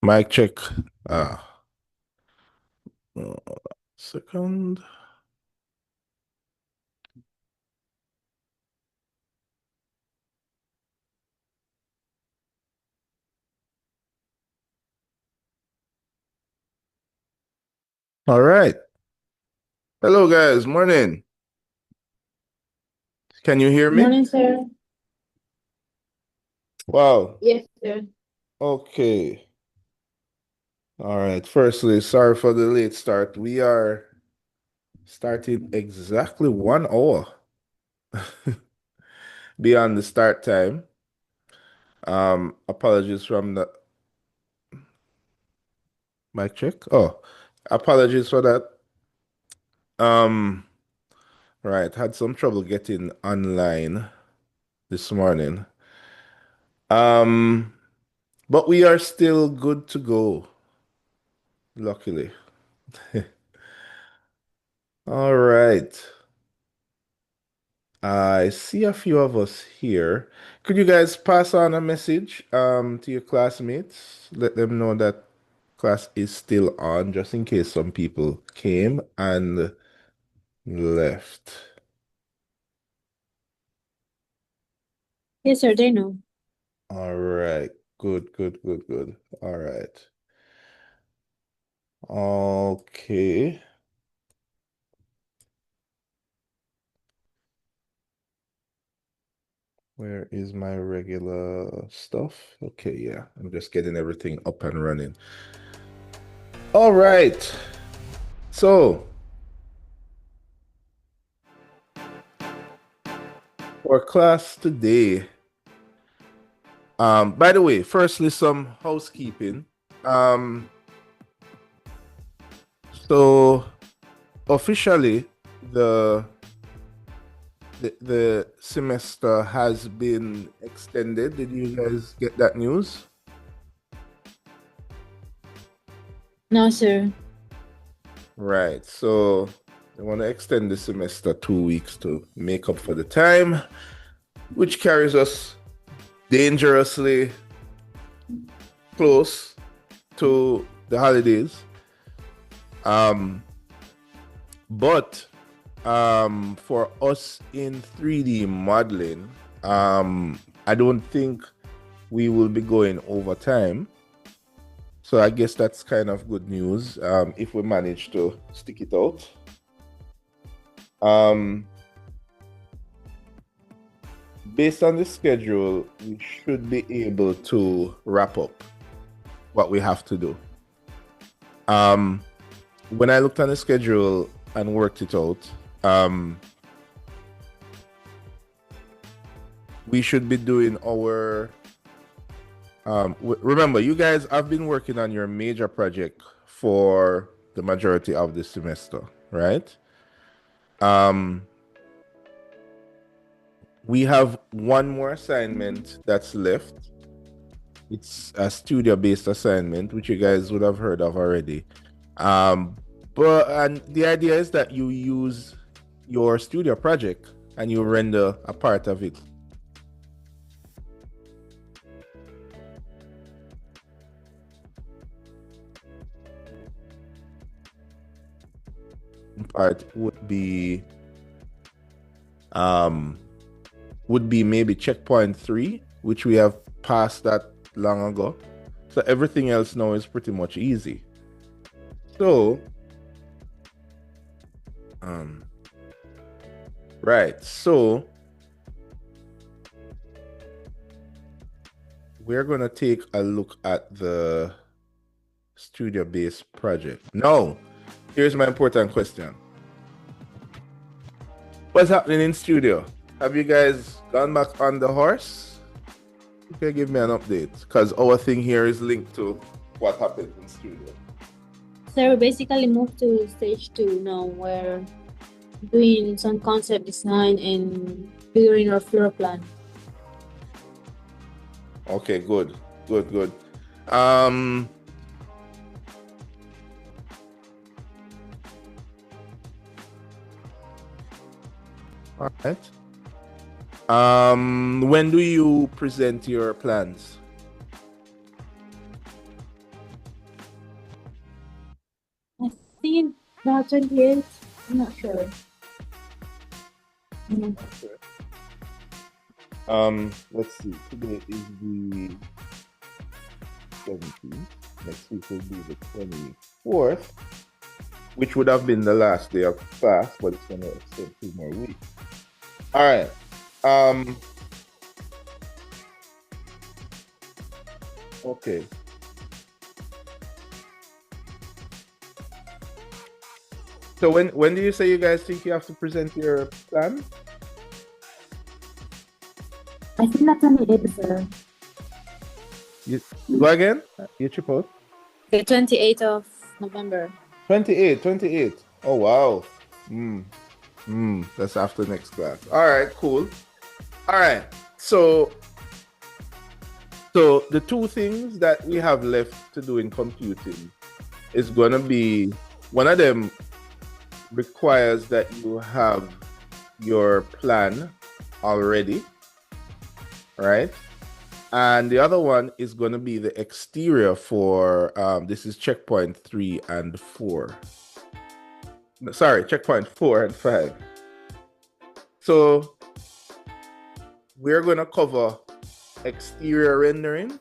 Mic check. Uh, second. All right. Hello, guys. Morning. Can you hear me? Morning, sir. Wow. Yes, sir. Okay. All right. Firstly, sorry for the late start. We are starting exactly 1 hour beyond the start time. Apologies from the mic check. Oh, apologies for that. Um, right. Had some trouble getting online this morning. Um, but we are still good to go, luckily. All right. I see a few of us here. Could you guys pass on a message to your classmates? Let them know that class is still on, just in case some people came and left. Yes, sir. They know. All right. Good, good, good, good. All right. Okay. Where is my regular stuff? Okay, yeah. I'm just getting everything up and running. All right. So, for class today, by the way, firstly, some housekeeping. Um, so officially, the the semester has been extended. Did you guys get that news? No, sir. Right. So they want to extend the semester 2 weeks to make up for the time, which carries us dangerously close to the holidays. Um, but for us in 3D modeling, I don't think we will be going over time. So I guess that's kind of good news if we manage to stick it out. Um, Based on the schedule, we should be able to wrap up what we have to do. Um, when I looked on the schedule and worked it out, we should be doing our remember, you guys have been working on your major project for the majority of the semester, right? Um, we have one more assignment that's left. It's a studio-based assignment, which you guys would have heard of already. Um, but and the idea is that you use your studio project and you render a part of it. Part um would be maybe checkpoint 3, which we have passed that long ago. So everything else now is pretty much easy. So um right, so we're gonna take a look at the studio-based project. Now, here's my important question. What's happening in studio? Have you guys gone back on the horse? You can give me an update because our thing here is linked to what happens in studio. Sir, we basically moved to stage 2 now. We're doing some concept design and figuring our floor plan. Okay, good, good, good. Um, all right. When do you present your plans? that 28? I'm not sure. Mhm. Let's see. Today is the 17th. Next week will be the 24th, which would have been the last day of class, but it's gonna extend 2 more weeks. All right. Okay. So when do you say you guys think you have to present your plan? I think that's on the 8th, sir. You go again? You chip out? The 28th of November. 28. Oh wow. That's after next class. All right, cool. All right. So the two things that we have left to do in computing is going to be, one of them requires that you have your plan already, right? And the other one is going to be the exterior for this is checkpoint 3 and 4. Sorry, checkpoint 4 and 5. So we're going to cover exterior rendering,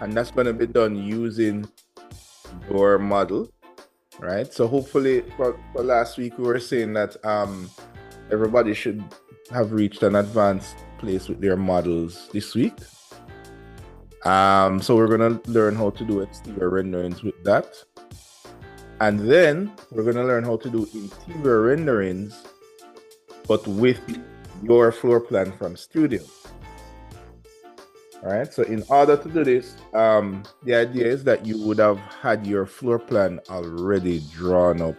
and that's going to be done using your model, right? So hopefully for last week we were saying that everybody should have reached an advanced place with their models this week. So we're going to learn how to do exterior renderings with that, and then we're going to learn how to do interior renderings but with your floor plan from Studio. All right, so in order to do this, the idea is that you would have had your floor plan already drawn up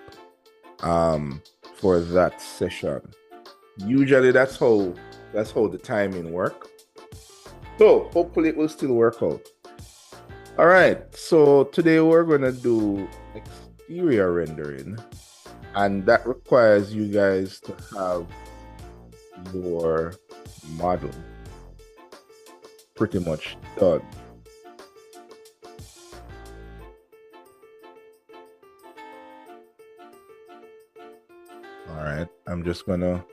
for that session. Usually that's how the timing works. So hopefully it will still work out. All right, so today we're gonna do exterior rendering, and that requires you guys to have your model pretty much done. All right, I'm just gonna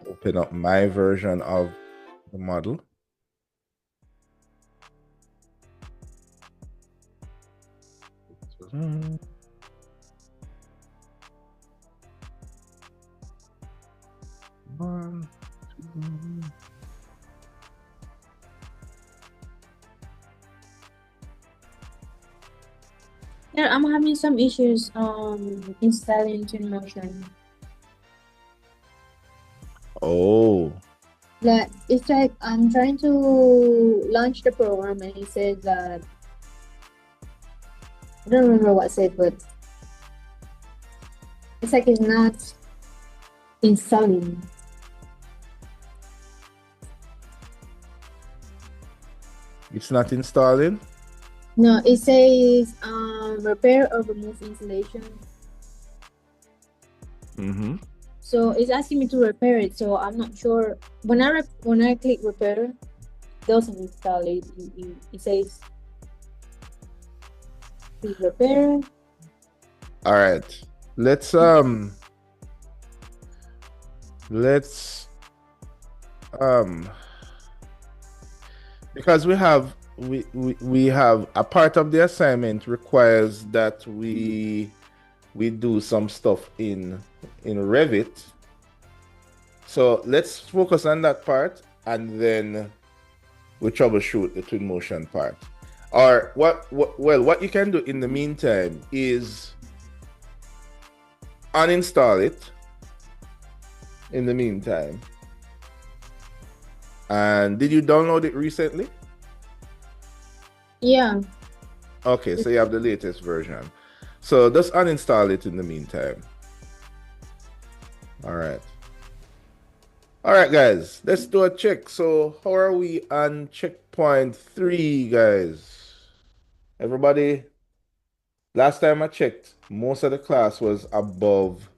open up my version of the model. One, two. Yeah, I'm having some issues installing Twinmotion. Oh, Like it's like I'm trying to launch the program and it says that I don't remember what it said, but it's like it's not installing. it's not installing? No, it says repair or remove insulation. Mm-hmm. So it's asking me to repair it. So I'm not sure. When I click repair, it doesn't install it. It says please repair. All right, let's because we have a part of the assignment requires that we do some stuff in Revit. So let's focus on that part, and then we troubleshoot the Twinmotion part. Or what you can do in the meantime is uninstall it in the meantime. And did you download it recently? Yeah. Okay, so you have the latest version. So just uninstall it in the meantime. All right. All right, guys, let's do a check. So how are we on checkpoint 3, guys? Everybody, last time I checked, most of the class was above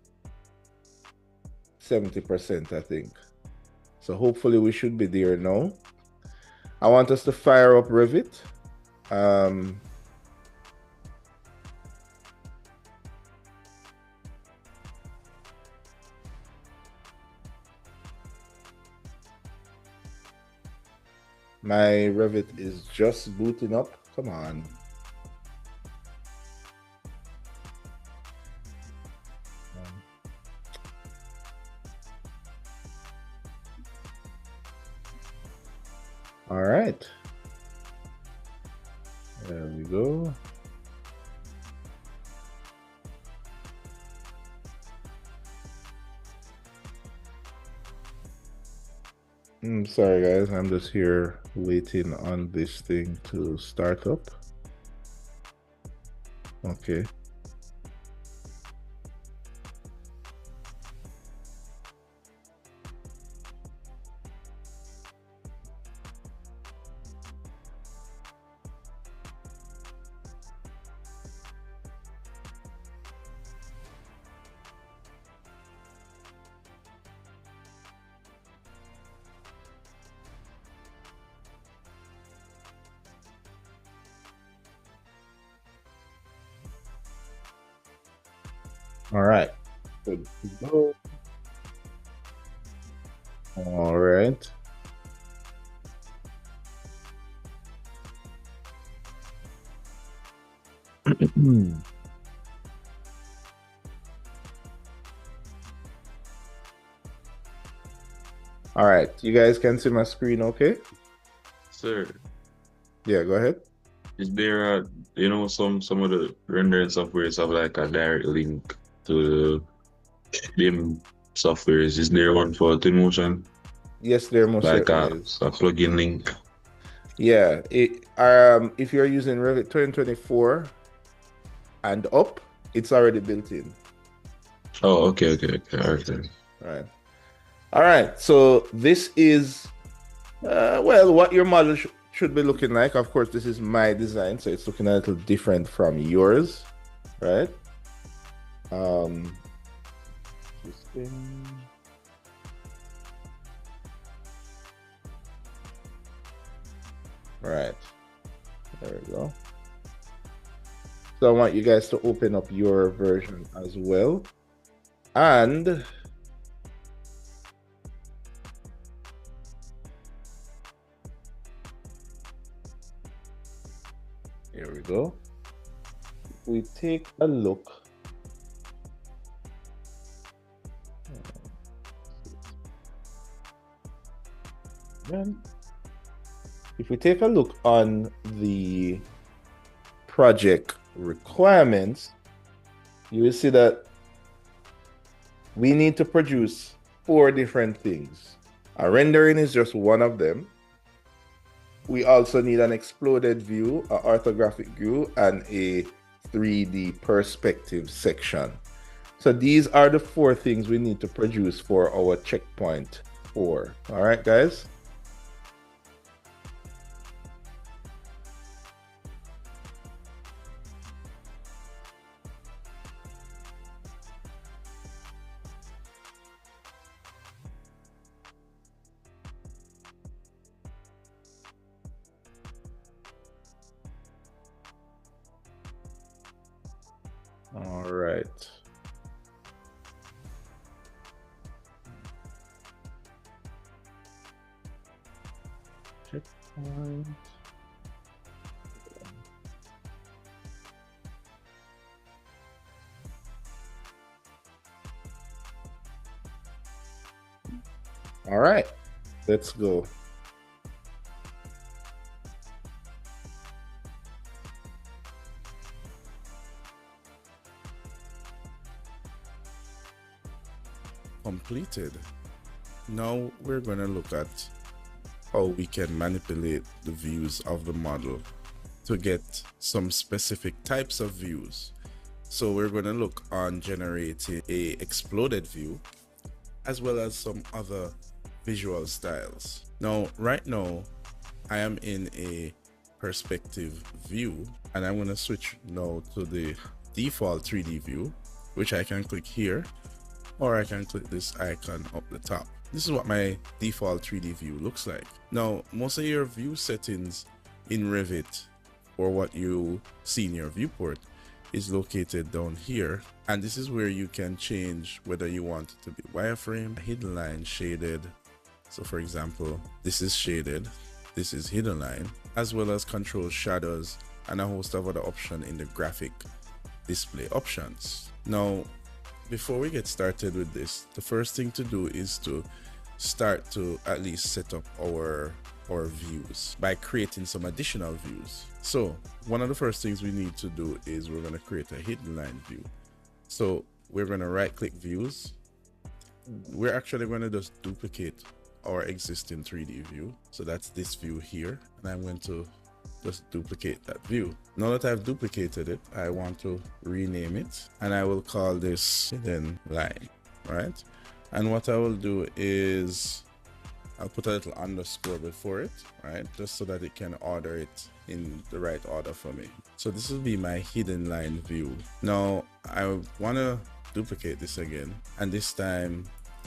70%, I think. So hopefully we should be there now. I want us to fire up Revit. My Revit is just booting up. Come on. All right. There we go. Sorry guys, I'm just here waiting on this thing to start up. Okay. All right. Good to go. All right. All right. You guys can see my screen, okay? Sir, Yeah, go ahead. is there some of the rendering softwares have like a direct link to the BIM softwares? Is there one for Twinmotion? Yes, there most Like certainly is. a plugin link? Yeah, if you're using Revit 2024 and up, it's already built in. Oh, okay. All right then. All right. So this is well, what your model should be looking like. Of course, this is my design, so it's looking a little different from yours, right? Interesting. Right. There we go. So I want you guys to open up your version as well. And here we go. If we take a look. Then, if we take a look on the project requirements, you will see that we need to produce 4 different things. A rendering is just one of them. We also need an exploded view, an orthographic view, and a 3D perspective section. So these are the 4 things we need to produce for our checkpoint 4. All right, guys? All right. Checkpoint. All right, let's go. Completed. Now we're going to look at how we can manipulate the views of the model to get some specific types of views. So we're going to look on generating a exploded view as well as some other visual styles. Now, right now, I am in a perspective view, and I'm going to switch now to the default 3D view, which I can click here, or I can click this icon up the top. This is what my default 3D view looks like. Now, most of your view settings in Revit, or what you see in your viewport, is located down here, and this is where you can change whether you want it to be wireframe, hidden line, shaded. So for example, this is shaded, this is hidden line, as well as control shadows and a host of other options in the graphic display options. Now, before we get started with this, the first thing to do is to start to at least set up our views by creating some additional views. So one of the first things we need to do is we're going to create a hidden line view. So we're going to right click views. We're actually going to just duplicate our existing 3D view. So that's this view here, and I'm going to just duplicate that view. Now that I've duplicated it, I want to rename it, and I will call this hidden line, right? And what I will do is I'll put a little underscore before it, right? Just so that it can order it in the right order for me. So this will be my hidden line view. Now I want to duplicate this again, and this time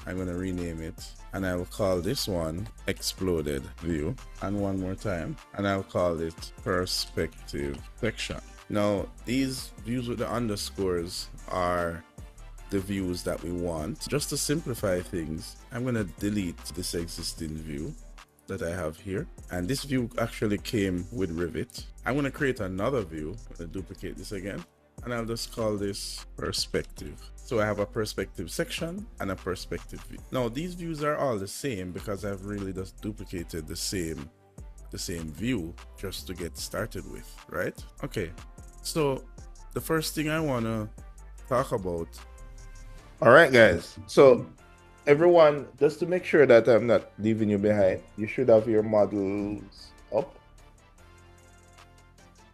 I'm going to rename it, and I will call this one exploded view, and one more time, and I'll call it perspective section. Now these views with the underscores are the views that we want. Just to simplify things, I'm going to delete this existing view that I have here, and this view actually came with Revit. I'm going to create another view. I'm going to duplicate this again, and I'll just call this perspective. So I have a perspective section and a perspective view. Now these views are all the same because I've really just duplicated the same view just to get started with, right? Okay, so the first thing I want to talk about. All right, guys. So everyone, just to make sure that I'm not leaving you behind, you should have your models up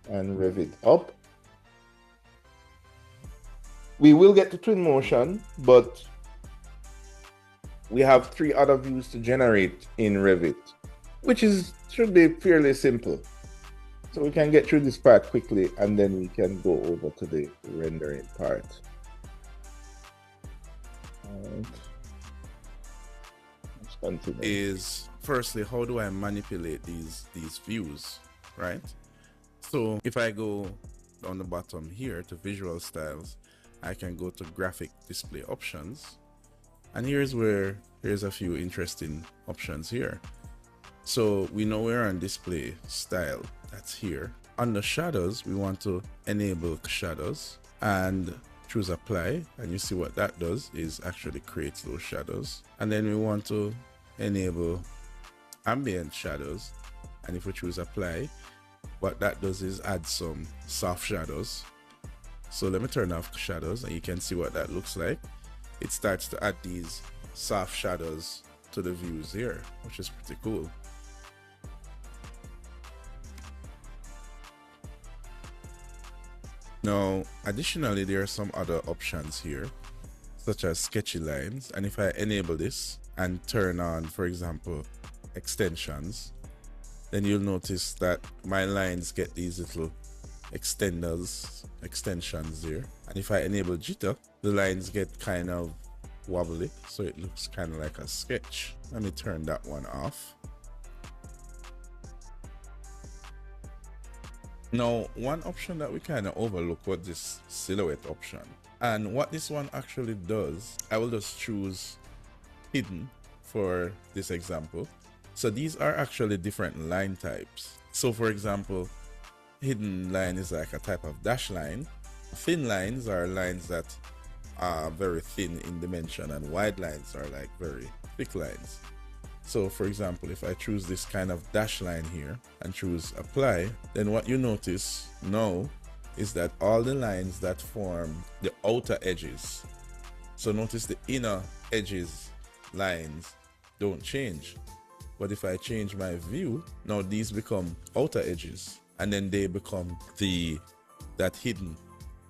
and Revit up. We will get to Twinmotion, but we have 3 other views to generate in Revit, which should be fairly simple. So we can get through this part quickly, and then we can go over to the rendering part. All right. Let's continue. Is firstly, how do I manipulate these views, right? So if I go on the bottom here to visual styles, I can go to graphic display options, and here's a few interesting options here. So we know we're on display style, that's here. Under shadows, we want to enable shadows and choose apply, and you see what that does is actually creates those shadows. And then we want to enable ambient shadows, and if we choose apply, what that does is add some soft shadows. So let me turn off shadows, and you can see what that looks like. It starts to add these soft shadows to the views here, which is pretty cool. Now, additionally, there are some other options here, such as sketchy lines. And if I enable this and turn on, for example, extensions, then you'll notice that my lines get these little extensions here. And if I enable jitter, the lines get kind of wobbly, so it looks kind of like a sketch. Let me turn that one off. Now, one option that we kind of overlook was this silhouette option, and what this one actually does, I will just choose hidden for this example. So these are actually different line types. So for example, hidden line is like a type of dash line. Thin lines are lines that are very thin in dimension, and wide lines are like very thick lines. So for example, if I choose this kind of dash line here and choose apply, then what you notice now is that all the lines that form the outer edges, so notice the inner edges lines don't change. But if I change my view, now these become outer edges, and then they become that hidden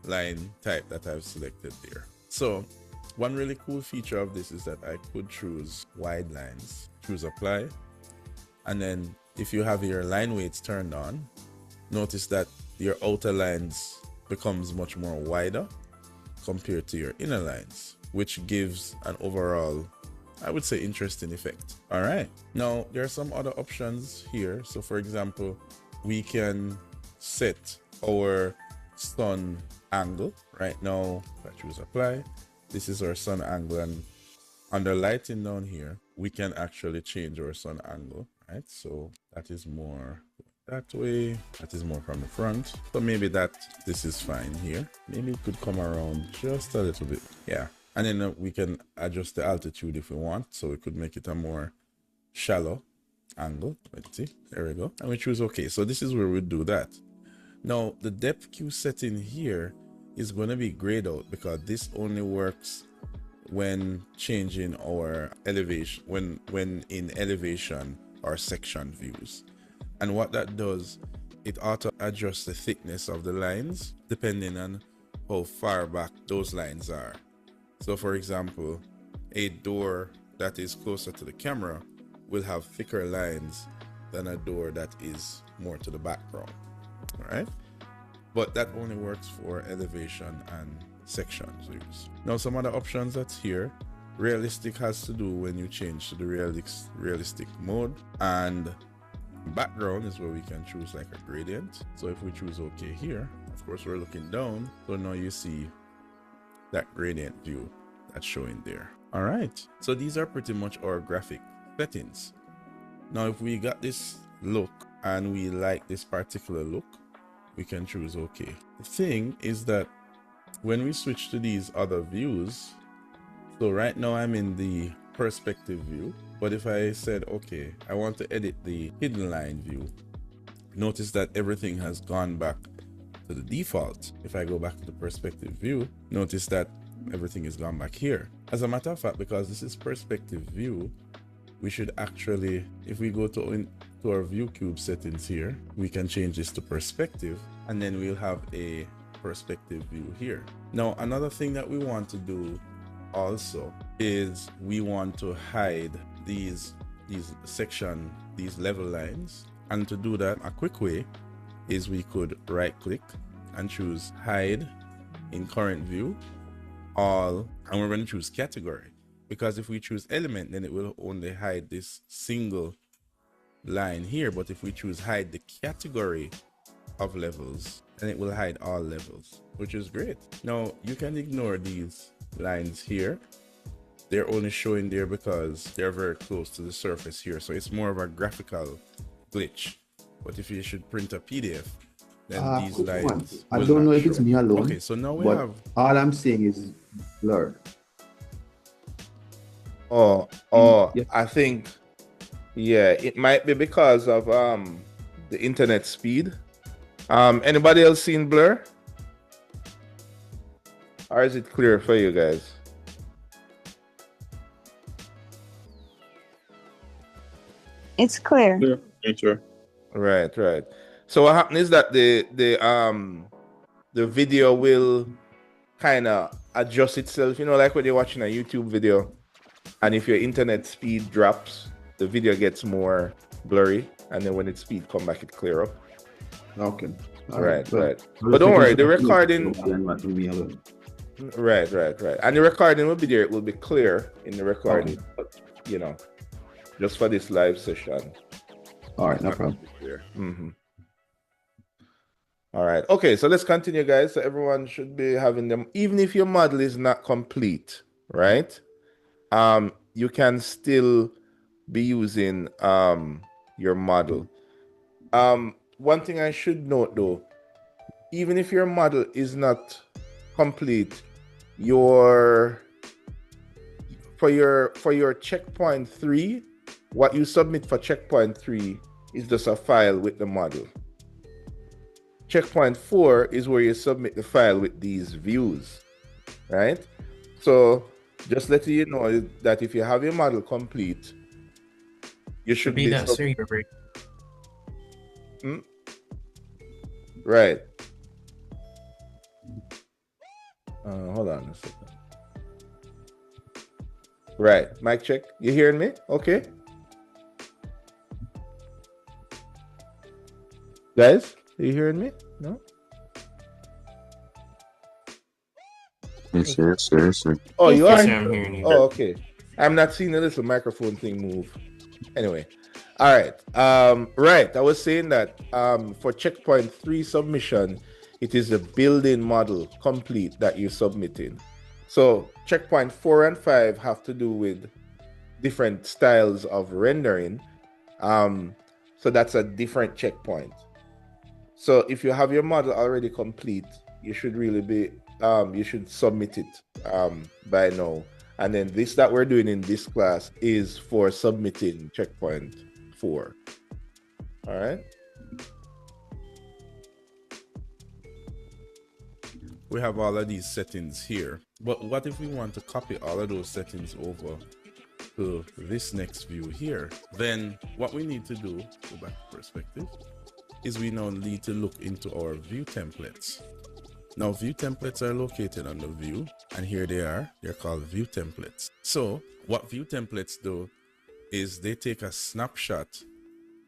line type that I've selected there. So one really cool feature of this is that I could choose wide lines, choose apply, and then if you have your line weights turned on, notice that your outer lines becomes much more wider compared to your inner lines, which gives an overall, I would say, interesting effect. All right, now there are some other options here. So for example, we can set our sun angle. Right now, if I choose apply, this is our sun angle, and under lighting down here, we can actually change our sun angle. right? So that is more that way, that is more from the front. So maybe this is fine here. Maybe it could come around just a little bit. Yeah. And then we can adjust the altitude if we want. So we could make it a more shallow angle. Let's see. There we go. And we choose okay. So this is where we do that. Now the depth Q setting here is going to be grayed out because this only works when changing our elevation, when in elevation or section views. And what that does, it auto adjusts the thickness of the lines depending on how far back those lines are. So for example, a door that is closer to the camera will have thicker lines than a door that is more to the background. All right, but that only works for elevation and section views. Now some other options that's here, realistic has to do when you change to the realistic mode, and background is where we can choose like a gradient. So if we choose okay here, of course we're looking down, so now you see that gradient view that's showing there. All right, so these are pretty much our graphic settings. Now if we got this look and we like this particular look, we can choose okay. The thing is that when we switch to these other views, so right now I'm in the perspective view, but if I said okay, I want to edit the hidden line view, notice that everything has gone back to the default. If I go back to the perspective view, notice that everything is gone back here. As a matter of fact, because this is perspective view, we should actually, if we go to our view cube settings here, we can change this to perspective, and then we'll have a perspective view here. Now another thing that we want to do also is we want to hide these level lines, and to do that, a quick way is we could right click and choose hide in current view all, and we're going to choose category, because if we choose element, then it will only hide this single line here, but if we choose hide the category of levels, then it will hide all levels, which is great. Now you can ignore these lines here, they're only showing there because they're very close to the surface here, so it's more of a graphical glitch. But if you should print a PDF, then these lines I don't know if it's me alone. Okay, so now we have, all I'm saying is blurred. Yeah. I think, yeah, it might be because of the internet speed. Anybody else seen blur? Or is it clear for you guys? It's clear. Yeah, sure. Right. So what happens is that the video will kind of adjust itself, you know, like when you're watching a YouTube video, and if your internet speed drops, the video gets more blurry, and then when its speed come back, it clear up. Okay. Right. But don't worry, the recording. Right. And the recording will be there. It will be clear in the recording, but, you know, just for this live session. All right, no problem. All right. Okay, so let's continue, guys. So everyone should be having them, even if your model is not complete, right? You can still be using your model. One thing I should note though, even if your model is not complete, for your checkpoint 3, what you submit for checkpoint 3 is just a file with the model. Checkpoint 4 is where you submit the file with these views, right? So just letting you know that if you have your model complete, you should be that server break. Right. Hold on a second. Right, mic check. You hearing me? Okay. Guys, are you hearing me? No? Yes. Oh, you are? Yes, I'm hearing you. Oh, okay. I'm not seeing the little microphone thing move. Anyway. All right. Right. I was saying that for checkpoint 3 submission, it is a building model complete that you're submitting. So checkpoint 4 and 5 have to do with different styles of rendering. So that's a different checkpoint. So if you have your model already complete, you should really be, you should submit it by now. And then this that we're doing in this class is for submitting checkpoint 4. All right. We have all of these settings here, but what if we want to copy all of those settings over to this next view here? Then what we need to do, go back to perspective, is we now need to look into our view templates. Now view templates are located under view, and here they are. They're called view templates. So what view templates do is they take a snapshot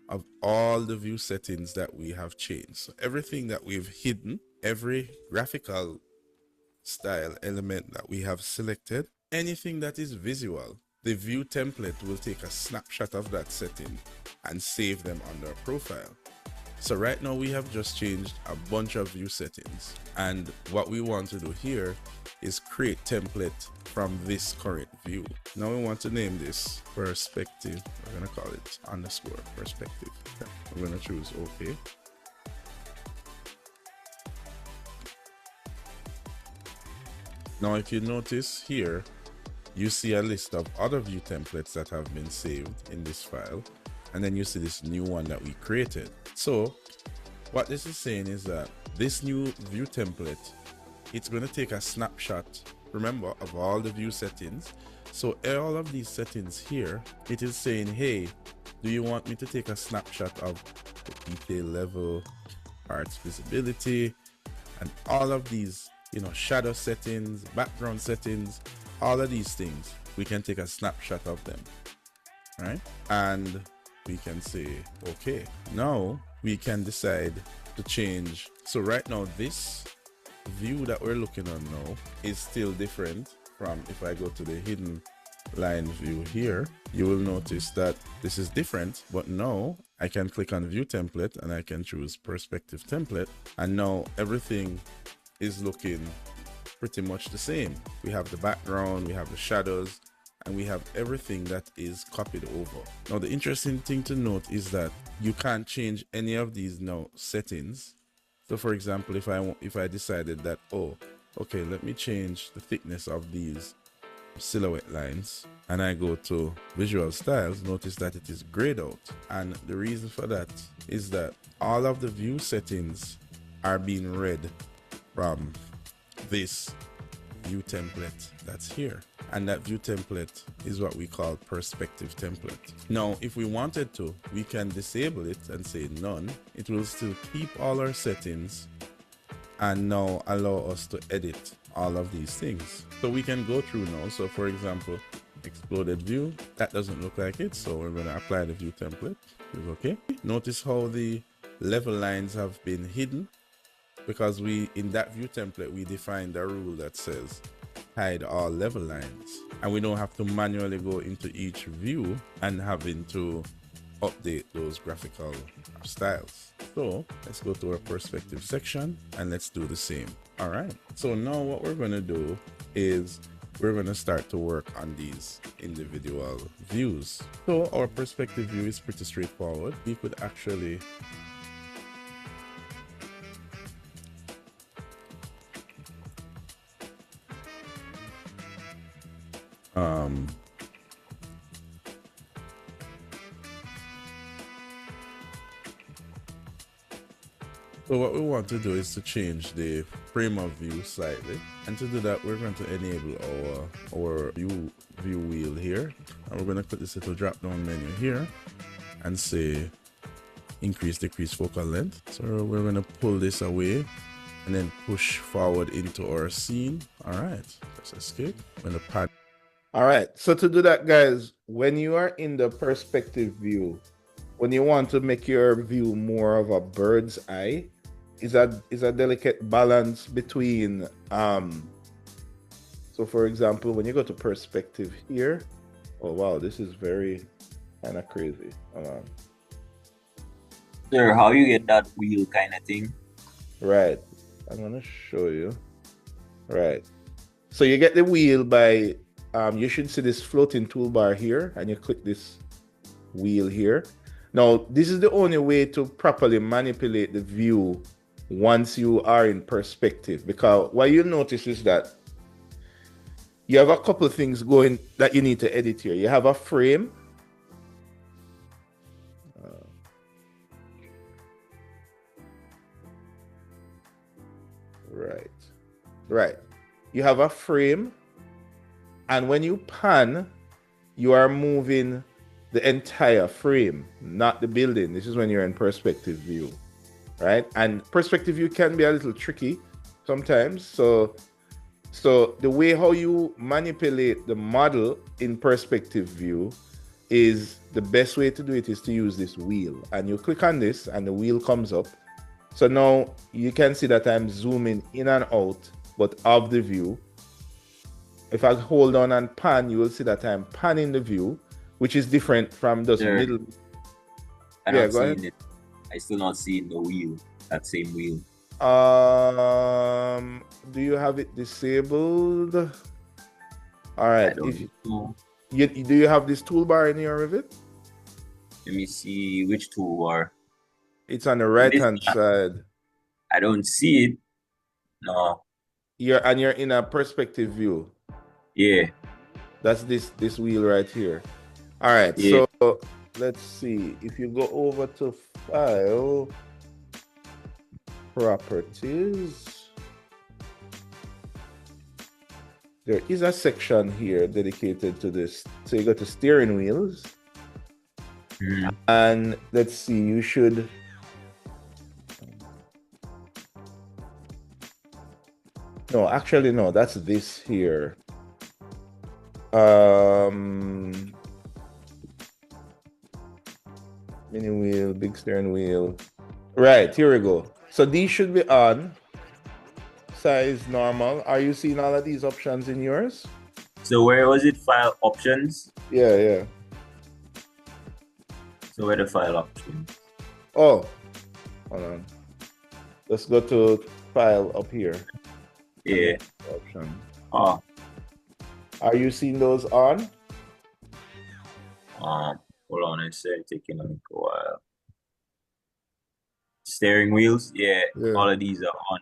of all the view settings that we have changed. So everything that we've hidden, every graphical style element that we have selected, anything that is visual, the view template will take a snapshot of that setting and save them under a profile. So right now we have just changed a bunch of view settings, and what we want to do here is create template from this current view. Now we want to name this perspective. We're going to call it underscore perspective. Okay. I'm going to choose OK. Now if you notice here, you see a list of other view templates that have been saved in this file, and then you see this new one that we created. So what this is saying is that this new view template, it's going to take a snapshot, remember, of all the view settings. So all of these settings here, it is saying, hey, do you want me to take a snapshot of the detail level, parts visibility, and all of these, you know, shadow settings, background settings, all of these things, we can take a snapshot of them, right? And we can say, okay, now we can decide to change. So right now, this view that we're looking on now is still different from, if I go to the hidden line view here, you will notice that this is different, but now I can click on view template and I can choose perspective template. And now everything is looking pretty much the same. We have the background, we have the shadows, and we have everything that is copied over. Now the interesting thing to note is that you can't change any of these now settings. So for example, if I decided that, oh, okay, let me change the thickness of these silhouette lines, and I go to visual styles, notice that it is grayed out. And the reason for that is that all of the view settings are being read from this view template that's here, and that view template is what we call perspective template. Now if we wanted to, we can disable it and say none. It will still keep all our settings and now allow us to edit all of these things. So we can go through now. So for example, exploded view, that doesn't look like it, so we're going to apply the view template. It's okay. Notice how the level lines have been hidden, because in that view template we defined a rule that says hide all level lines, and we don't have to manually go into each view and having to update those graphical styles. So let's go to our perspective section and let's do the same. All right, so now what we're going to do is we're going to start to work on these individual views. So our perspective view is pretty straightforward. We could actually so what we want to do is to change the frame of view slightly, and to do that we're going to enable our view wheel here, and we're going to click this little drop down menu here and say increase decrease focal length. So we're going to pull this away and then push forward into our scene. All right, let's escape. I'm going to pad. All right, so to do that, guys, when you are in the perspective view, when you want to make your view more of a bird's eye, is a delicate balance between so for example, when you go to perspective here, oh wow, this is very kind of crazy. Sir, how you get that wheel kind of thing? Right, I'm gonna show you. Right, so you get the wheel by you should see this floating toolbar here, and you click this wheel here, Now, this is the only way to properly manipulate the view once you are in perspective, because what you notice is that you have a couple of things going that you need to edit here. You have a frame. Right. You have a frame, and when you pan, you are moving the entire frame, not the building. This is when you're in perspective view, right? And perspective view can be a little tricky sometimes. So the way how you manipulate the model in perspective view is the best way to do it is to use this wheel. And you click on this and the wheel comes up. So now you can see that I'm zooming in and out, but of the view. If I hold on and pan, you will see that I'm panning the view, which is different from those middle. I'm not seeing it. I still not seeing the wheel, that same wheel. Do you have it disabled? All right. Do you have this toolbar in your Revit? Let me see which toolbar. It's on the right-hand side. I don't see it. No. You're in a perspective view. Yeah. That's this wheel right here. All right. Yeah. So let's see. If you go over to File, Properties, there is a section here dedicated to this. So you go to Steering Wheels. And let's see, you should. No, actually, no, that's this here. Mini wheel, big steering wheel. Right, here we go. So these should be on. Size normal. Are you seeing all of these options in yours? So where was it? File options? Yeah. So where the file options? Oh, hold on. Let's go to file up here. Yeah. Option. Oh. Are you seeing those on? Hold on a sec, taking a while. Steering wheels, yeah, all of these are on.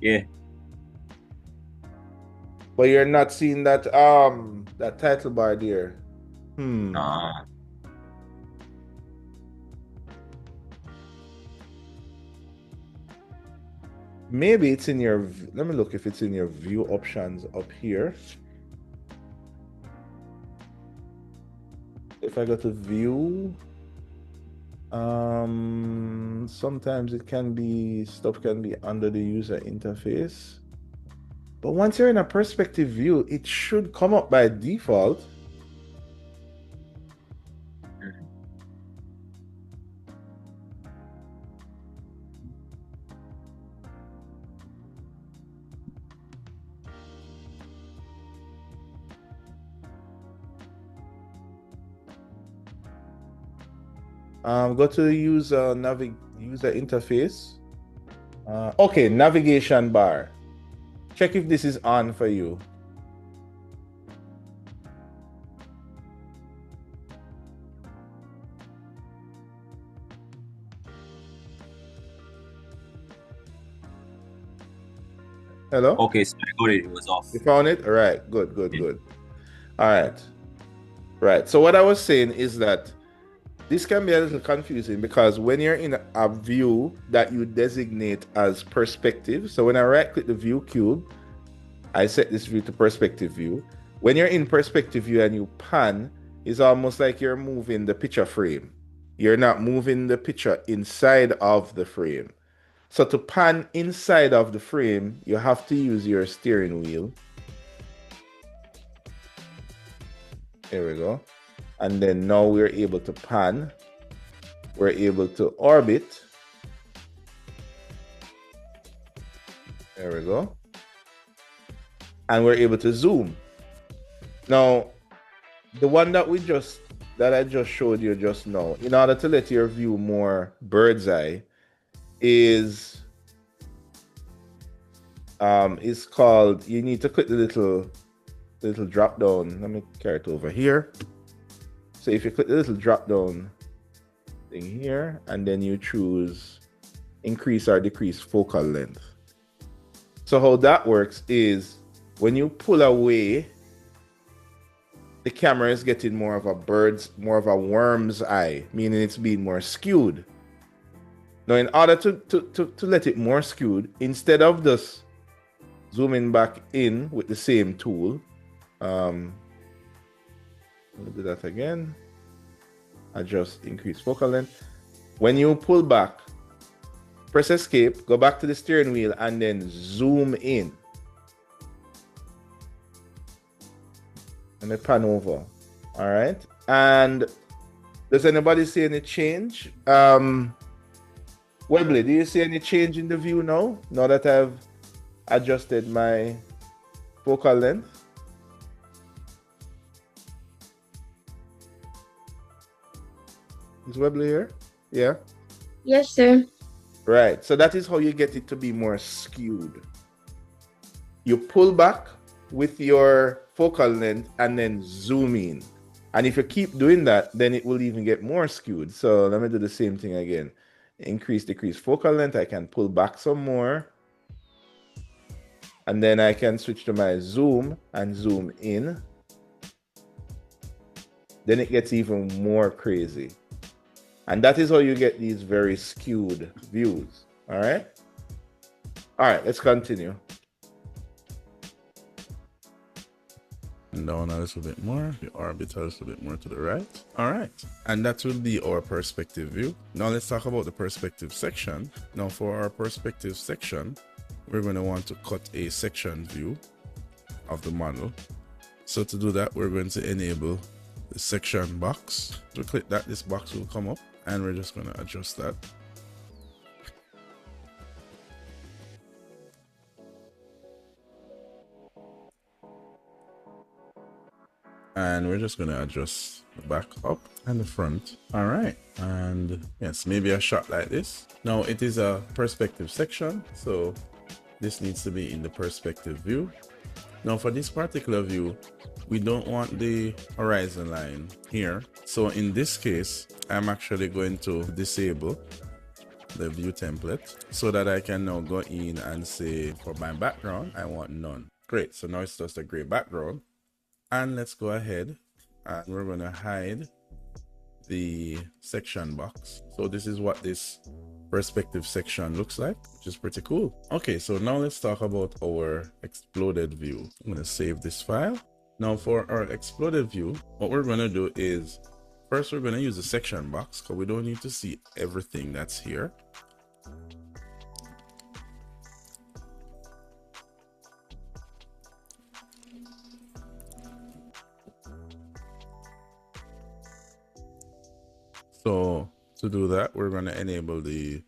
Yeah. But you're not seeing that that title bar there. Maybe it's in your, let me look if it's in your view options up here. If I go to view, sometimes it can be, stuff can be under the user interface. But once you're in a perspective view, it should come up by default. Go to the user interface. Okay, navigation bar. Check if this is on for you. Hello? Okay, so I got it. It was off. You found it? All right. Good. All right. Right. So what I was saying is that this can be a little confusing because when you're in a view that you designate as perspective, so when I right-click the view cube, I set this view to perspective view. When you're in perspective view and you pan, it's almost like you're moving the picture frame. You're not moving the picture inside of the frame. So to pan inside of the frame, you have to use your steering wheel. There we go. And then now we're able to pan. We're able to orbit. There we go. And we're able to zoom. Now, the one that I just showed you just now, in order to let your view more bird's eye, is called, you need to click the little the little drop down, let me carry it over here. So if you click the little drop down thing here, and then you choose increase or decrease focal length. So how that works is when you pull away, the camera is getting more of a worm's eye, meaning it's being more skewed. Now, in order to let it more skewed, instead of just zooming back in with the same tool, let me do that again. Adjust increase focal length. When you pull back, press escape, go back to the steering wheel, and then zoom in. Let me pan over. All right. And does anybody see any change? Webley, do you see any change in the view now? Now that I've adjusted my focal length? Is Webley here? Yeah. Yes, sir. Right. So that is how you get it to be more skewed. You pull back with your focal length and then zoom in. And if you keep doing that, then it will even get more skewed. So let me do the same thing again. Increase, decrease focal length. I can pull back some more. And then I can switch to my zoom and zoom in. Then it gets even more crazy. And that is how you get these very skewed views. All right. All right, let's continue. And down a little bit more, the orbit a little bit more to the right. All right, and that will be our perspective view. Now let's talk about the perspective section. Now for our perspective section, we're going to want to cut a section view of the model. So to do that, we're going to enable the section box. So click that, this box will come up, and we're just going to adjust that. And we're just going to adjust the back up and the front. All right. And yes, maybe a shot like this. Now it is a perspective section, so this needs to be in the perspective view. Now for this particular view, we don't want the horizon line here. So in this case, I'm actually going to disable the view template so that I can now go in and say for my background, I want none. Great. So now it's just a gray background. And let's go ahead and we're going to hide the section box. So this is what this perspective section looks like, which is pretty cool. Okay, so now let's talk about our exploded view. I'm going to save this file. Now for our exploded view, what we're going to do is first we're going to use the section box because we don't need to see everything that's here. So to do that, we're going to enable the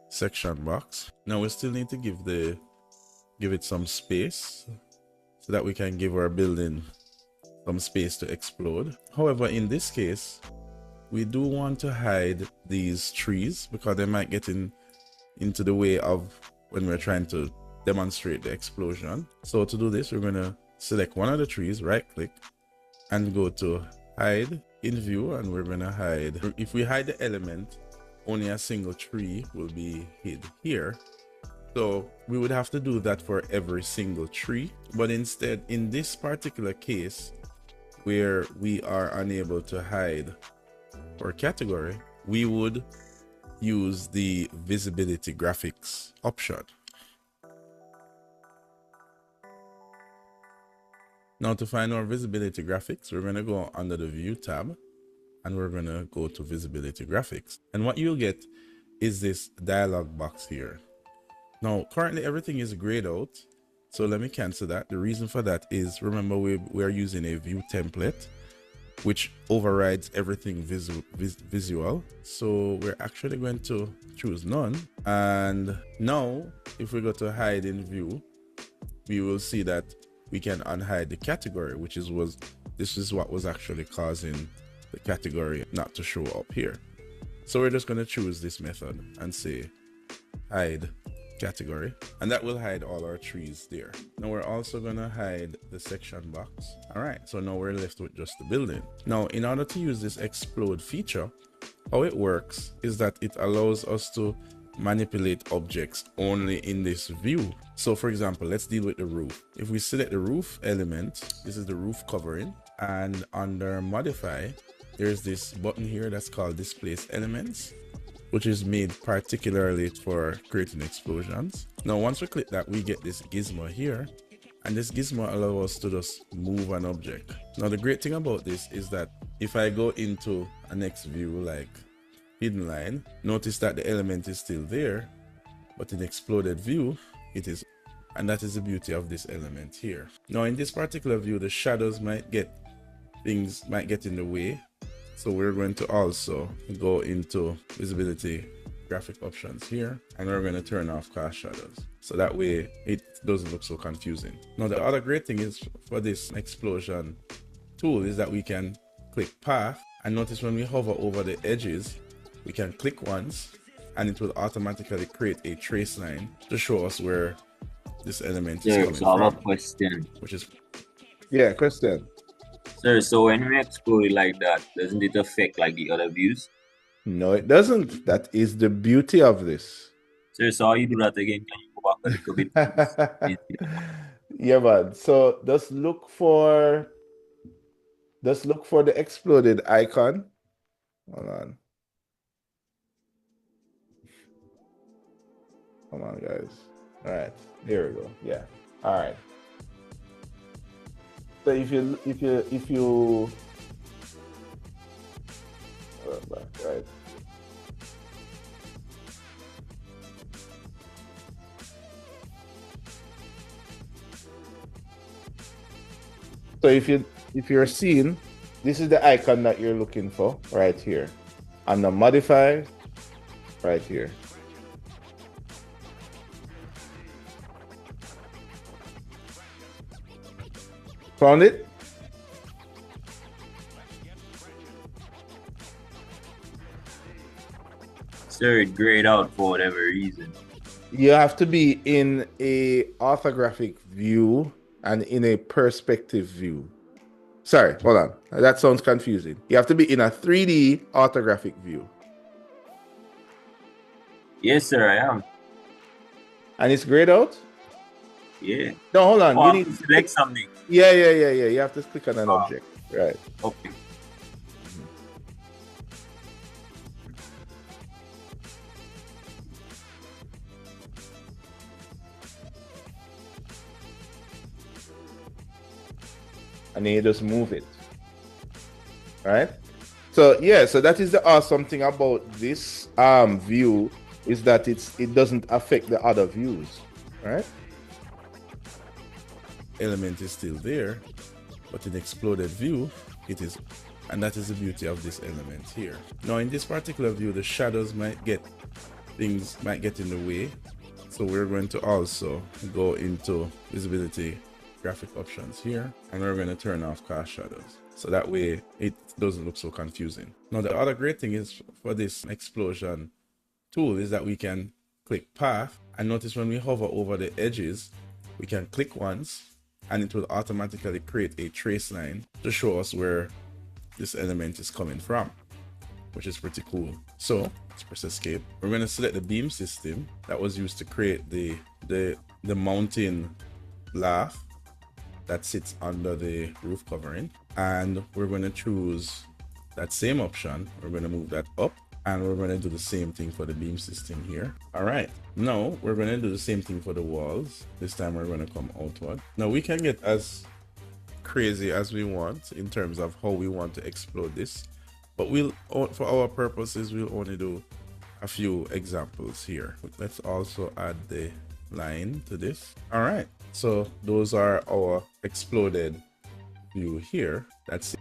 section box. Now we still need to give it some space so that we can give our building some space to explode. However, in this case, we do want to hide these trees because they might get into the way of when we're trying to demonstrate the explosion. So to do this, we're going to select one of the trees, right click, and go to hide in view, and we're going to hide. If we hide the element, only a single tree will be hid here. So we would have to do that for every single tree, but instead in this particular case where we are unable to hide our category, we would use the visibility graphics option. Now to find our visibility graphics, we're going to go under the view tab and we're going to go to visibility graphics. And what you'll get is this dialog box here. Now currently everything is grayed out, so let me cancel that. The reason for that is, remember, we're using a view template which overrides everything visual. So we're actually going to choose none. And now if we go to hide in view, we will see that we can unhide the category, this is what was actually causing the category not to show up here. So we're just going to choose this method and say hide category, and that will hide all our trees there. Now we're also gonna hide the section box. All right, so now we're left with just the building. Now, in order to use this explode feature, how it works is that it allows us to manipulate objects only in this view. So for example, let's deal with the roof. If we select the roof element, this is the roof covering, and under modify, there's this button here that's called displace elements, which is made particularly for creating explosions. Now, once we click that, we get this gizmo here, and this gizmo allows us to just move an object. Now, the great thing about this is that if I go into a next view, like hidden line, notice that the element is still there, but in exploded view, it is, and that is the beauty of this element here. Now, in this particular view, the shadows might get in the way. So we're going to also go into visibility graphic options here, and we're going to turn off cast shadows. So that way it doesn't look so confusing. Now, the other great thing is for this explosion tool is that we can click path, and notice when we hover over the edges, we can click once and it will automatically create a trace line to show us where this element is coming so I have from. a question. Which is, yeah, question. Sir, so when we explode it like that, doesn't it affect like the other views? No, it doesn't. That is the beauty of this. Sir, so how you do that again? Can you go back a little bit? Yeah, man. So just look for the exploded icon. Hold on. Come on, guys. All right, there we go. Yeah. All right. So if you right. So if you're seeing, this is the icon that you're looking for right here. On the modify, right here. Found it? Sir, it grayed out for whatever reason. You have to be in a orthographic view and in a perspective view. Sorry, hold on. That sounds confusing. You have to be in a 3D orthographic view. Yes, sir, I am. And it's grayed out? Yeah. No, hold on. Oh, You I have need to select something. Yeah. You have to click on an object. Right. Okay. And then you just move it. Right? So yeah, so that is the awesome thing about this view is that it doesn't affect the other views. Right? element is still there, but in exploded view, it is, and that is the beauty of this element here. Now in this particular view, the shadows might get in the way. So we're going to also go into visibility graphic options here, and we're going to turn off cast shadows. So that way it doesn't look so confusing. Now the other great thing is for this explosion tool is that we can click path, and notice when we hover over the edges, we can click once and it will automatically create a trace line to show us where this element is coming from, which is pretty cool. So let's press escape. We're going to select the beam system that was used to create the mounting lath that sits under the roof covering, and we're going to choose that same option. We're going to move that up, and we're going to do the same thing for the beam system here. All right, now we're going to do the same thing for the walls. This time we're going to come outward. Now we can get as crazy as we want in terms of how we want to explode this, but for our purposes, we'll only do a few examples here. Let's also add the line to this. All right, so those are our exploded view here. That's it.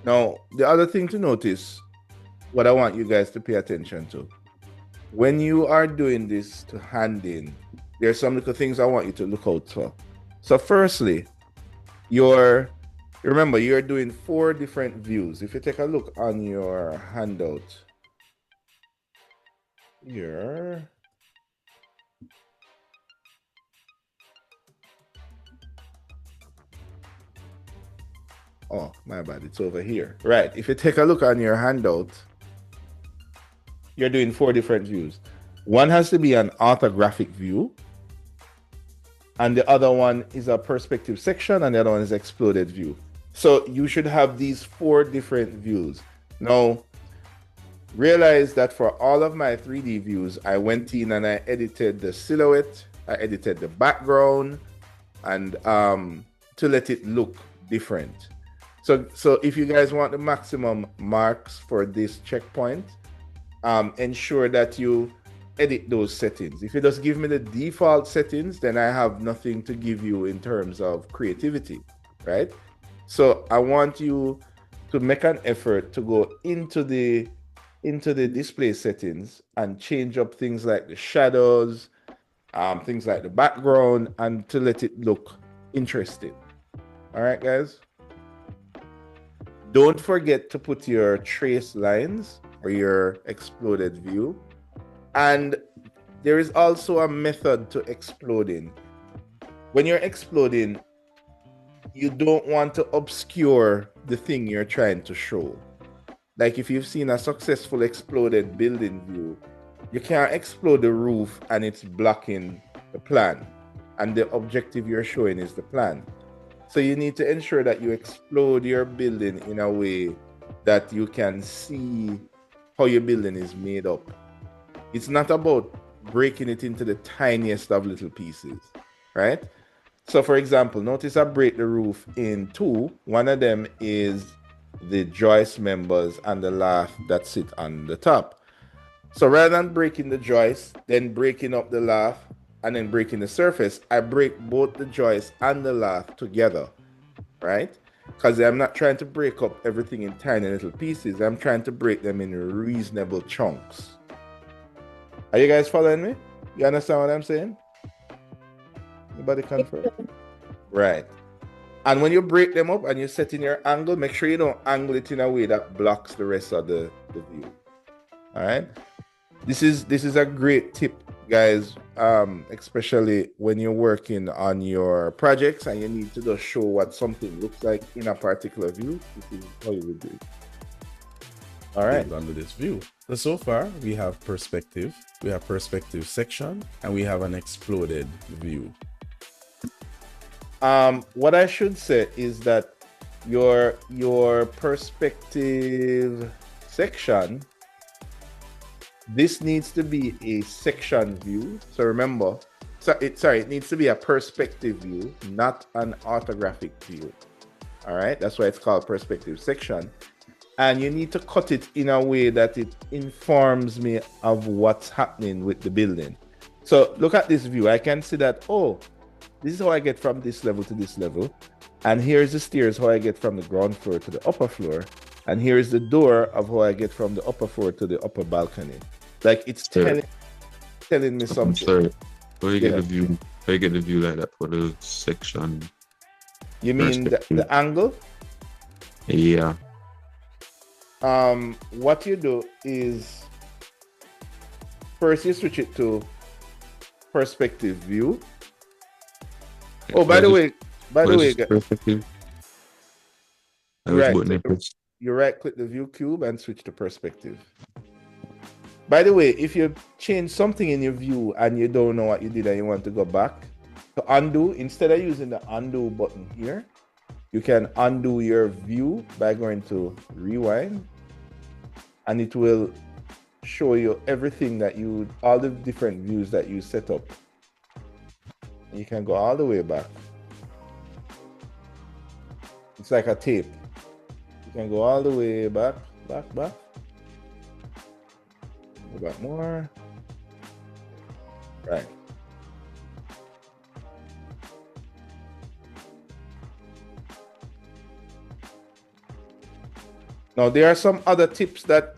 Now the other thing to notice, what I want you guys to pay attention to, when you are doing this to hand in, there's some little things I want you to look out for. So firstly, remember you're doing 4 different views. If you take a look on your handout here, Oh, my bad. It's over here. Right. If you take a look on your handout, you're doing 4 different views. One has to be an orthographic view, and the other one is a perspective section, and the other one is exploded view. So you should have these 4 different views. Now, realize that for all of my 3D views, I went in and I edited the silhouette, I edited the background, and to let it look different. So if you guys want the maximum marks for this checkpoint, ensure that you edit those settings. If you just give me the default settings, then I have nothing to give you in terms of creativity, right? So I want you to make an effort to go into the display settings and change up things like the shadows, things like the background, and to let it look interesting. All right, guys? Don't forget to put your trace lines or your exploded view. And there is also a method to exploding. When you're exploding, you don't want to obscure the thing you're trying to show. Like if you've seen a successful exploded building view, you can't explode the roof and it's blocking the plan. And the objective you're showing is the plan. So you need to ensure that you explode your building in a way that you can see how your building is made up. It's not about breaking it into the tiniest of little pieces, right? So for example, notice I break the roof in 2. One of them is the joist members and the lath that sit on the top. So rather than breaking the joist, then breaking up the lath, and then breaking the surface, I break both the joist and the lath together, right? Because I'm not trying to break up everything in tiny little pieces. I'm trying to break them in reasonable chunks. Are you guys following me? You understand what I'm saying? Anybody confirm? Right. And when you break them up and you set in your angle, make sure you don't angle it in a way that blocks the rest of the view. All right. This is a great tip, guys, especially when you're working on your projects and you need to just show what something looks like in a particular view. This is how you would do it. All right. Under this view. So far, we have perspective section, and we have an exploded view. What I should say is that your perspective section, this needs to be a section view. So remember, it needs to be a perspective view, not an orthographic view. All right, that's why it's called perspective section. And you need to cut it in a way that it informs me of what's happening with the building. So look at this view. I can see that, oh, this is how I get from this level to this level. And here's the stairs, how I get from the ground floor to the upper floor. And here's the door of how I get from the upper floor to the upper balcony. Like it's telling me something. Sorry. Where you get the view? Where you get the view like that for the section? You mean the angle? Yeah. What you do is first you switch it to perspective view. Oh, by the way, perspective. You right click the view cube and switch to perspective. By the way, if you change something in your view and you don't know what you did and you want to go back to undo, instead of using the undo button here, you can undo your view by going to rewind, and it will show you everything all the different views that you set up. You can go all the way back. It's like a tape. You can go all the way back. Go back more. Right. Now there are some other tips that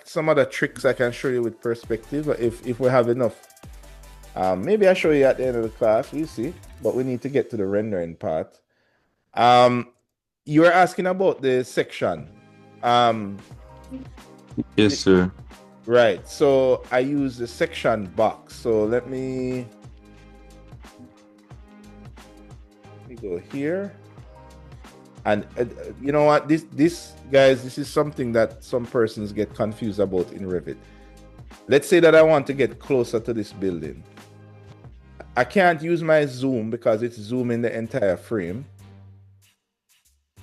some other tricks I can show you with perspective if we have enough. Maybe I'll show you at the end of the class. We'll see. But we need to get to the rendering part. You were asking about the section. Yes, sir. Right. So I use the section box. So let me go here. And you know what, this guys, this is something that some persons get confused about in Revit. Let's say that I want to get closer to this building. I can't use my zoom because it's zooming the entire frame.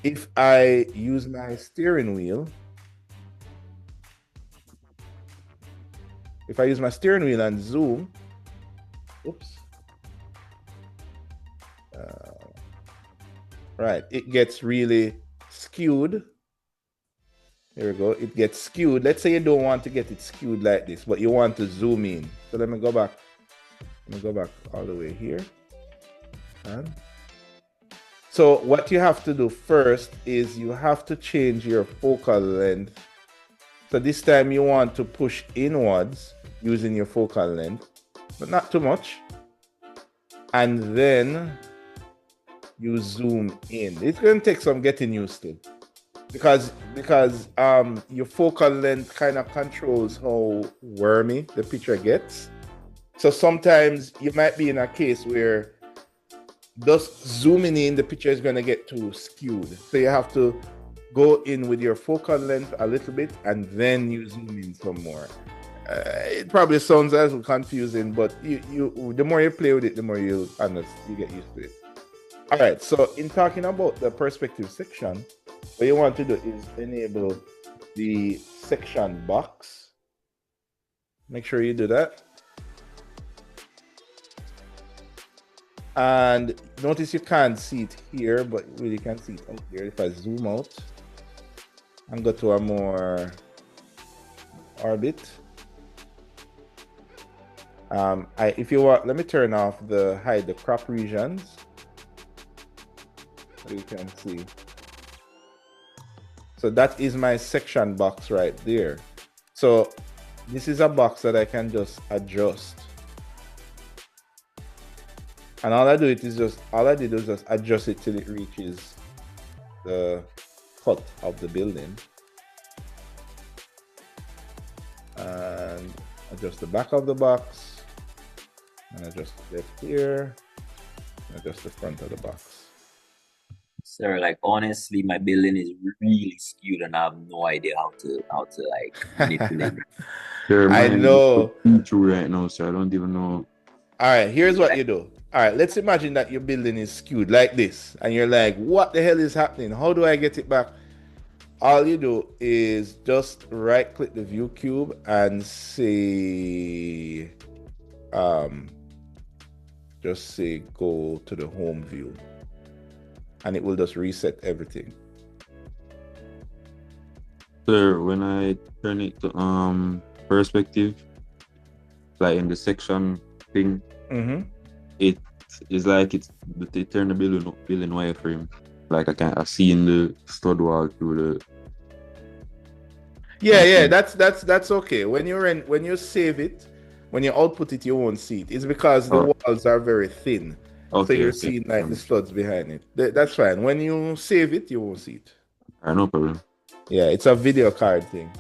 If I use my steering wheel, and zoom, oops, right, it gets really skewed. There we go, it gets skewed. Let's say you don't want to get it skewed like this, but you want to zoom in. So let me go back all the way here. And so what you have to do first is you have to change your focal length. So this time you want to push inwards using your focal length, but not too much. And then you zoom in. It's going to take some getting used to, because your focal length kind of controls how wormy the picture gets. So sometimes you might be in a case where just zooming in, the picture is going to get too skewed. So you have to go in with your focal length a little bit, and then you zoom in some more. It probably sounds a little confusing, but the more you play with it, the more you get used to it. All right, so in talking about the perspective section, what you want to do is enable the section box. Make sure you do that. And notice you can't see it here, but you really can see it out here. If I zoom out and go to a more orbit, if you want, let me turn off hide the crop regions so you can see. So that is my section box right there. So this is a box that I can just adjust. And all I did was just adjust it till it reaches the cut of the building. And adjust the back of the box. And adjust the left here. And adjust the front of the box. Sir, like honestly, my building is really skewed and I have no idea how to like manipulate it. Sir, I know. True right now, sir. I don't even know. All right, here's what you do. All right, let's imagine that your building is skewed like this, and you're like, what the hell is happening? How do I get it back? All you do is just right click the view cube and say, just say go to the home view, and it will just reset everything. Sir, when I turn it to perspective, like in the section thing, it is like they turn the building wireframe. Like I see in the stud wall through the. Yeah, that's okay. When you save it, when you output it, you won't see it. It's because the walls are very thin, so you're seeing like the studs behind it. That's fine. When you save it, you won't see it. No problem. Yeah, it's a video card thing.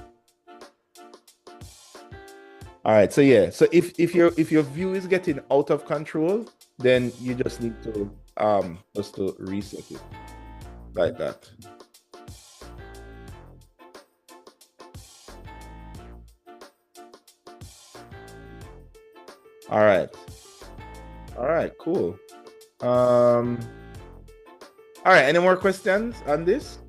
All right, so yeah, so if your view is getting out of control, then you just need to just to reset it like that. All right, cool. All right, any more questions on this?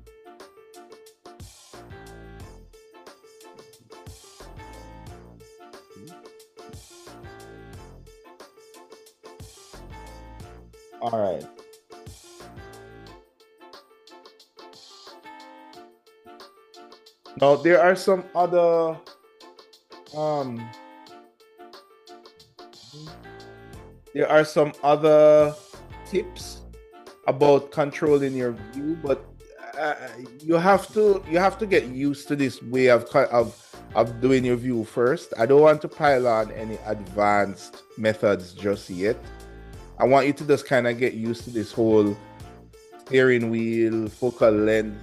All right. Now there are some other tips about controlling your view, but you have to get used to this way of doing your view first. I don't want to pile on any advanced methods just yet. I want you to just kind of get used to this whole steering wheel, focal length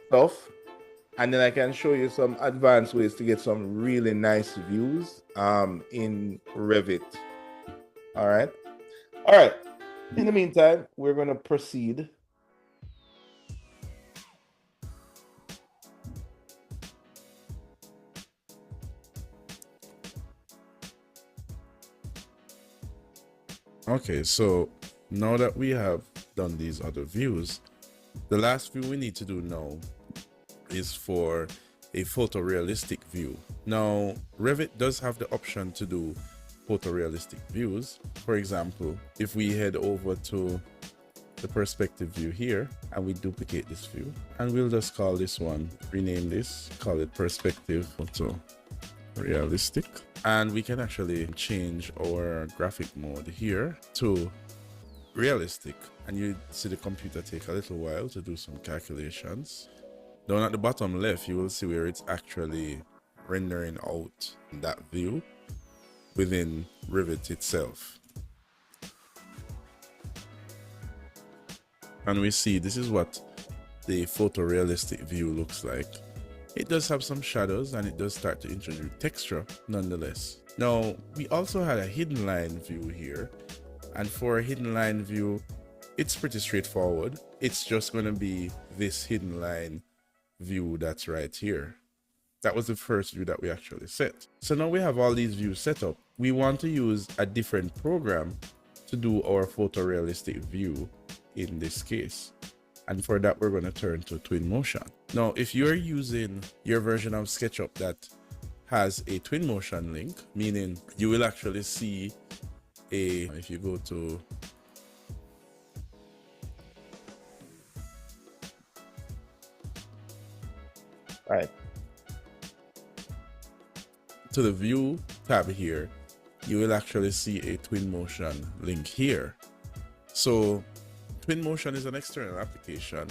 stuff. And then I can show you some advanced ways to get some really nice views in Revit. All right. In the meantime, we're going to proceed Okay, so now that we have done these other views, the last view we need to do now is for a photorealistic view. Now, Revit does have the option to do photorealistic views. For example, if we head over to the perspective view here and we duplicate this view, and we'll just call this one, rename this, call it perspective photorealistic, and we can actually change our graphic mode here to realistic, and you see the computer take a little while to do some calculations. Down at the bottom left, you will see where it's actually rendering out that view within Revit itself. And we see this is what the photorealistic view looks like. It does have some shadows and it does start to introduce texture nonetheless. Now, we also had a hidden line view here. And for a hidden line view, it's pretty straightforward. It's just going to be this hidden line view that's right here. That was the first view that we actually set. So now we have all these views set up. We want to use a different program to do our photorealistic view in this case. And for that, we're going to turn to Twinmotion. Now, if you're using your version of SketchUp that has a Twinmotion link, meaning you will actually see if you go to the view tab here, you will actually see a Twinmotion link here. So Twinmotion is an external application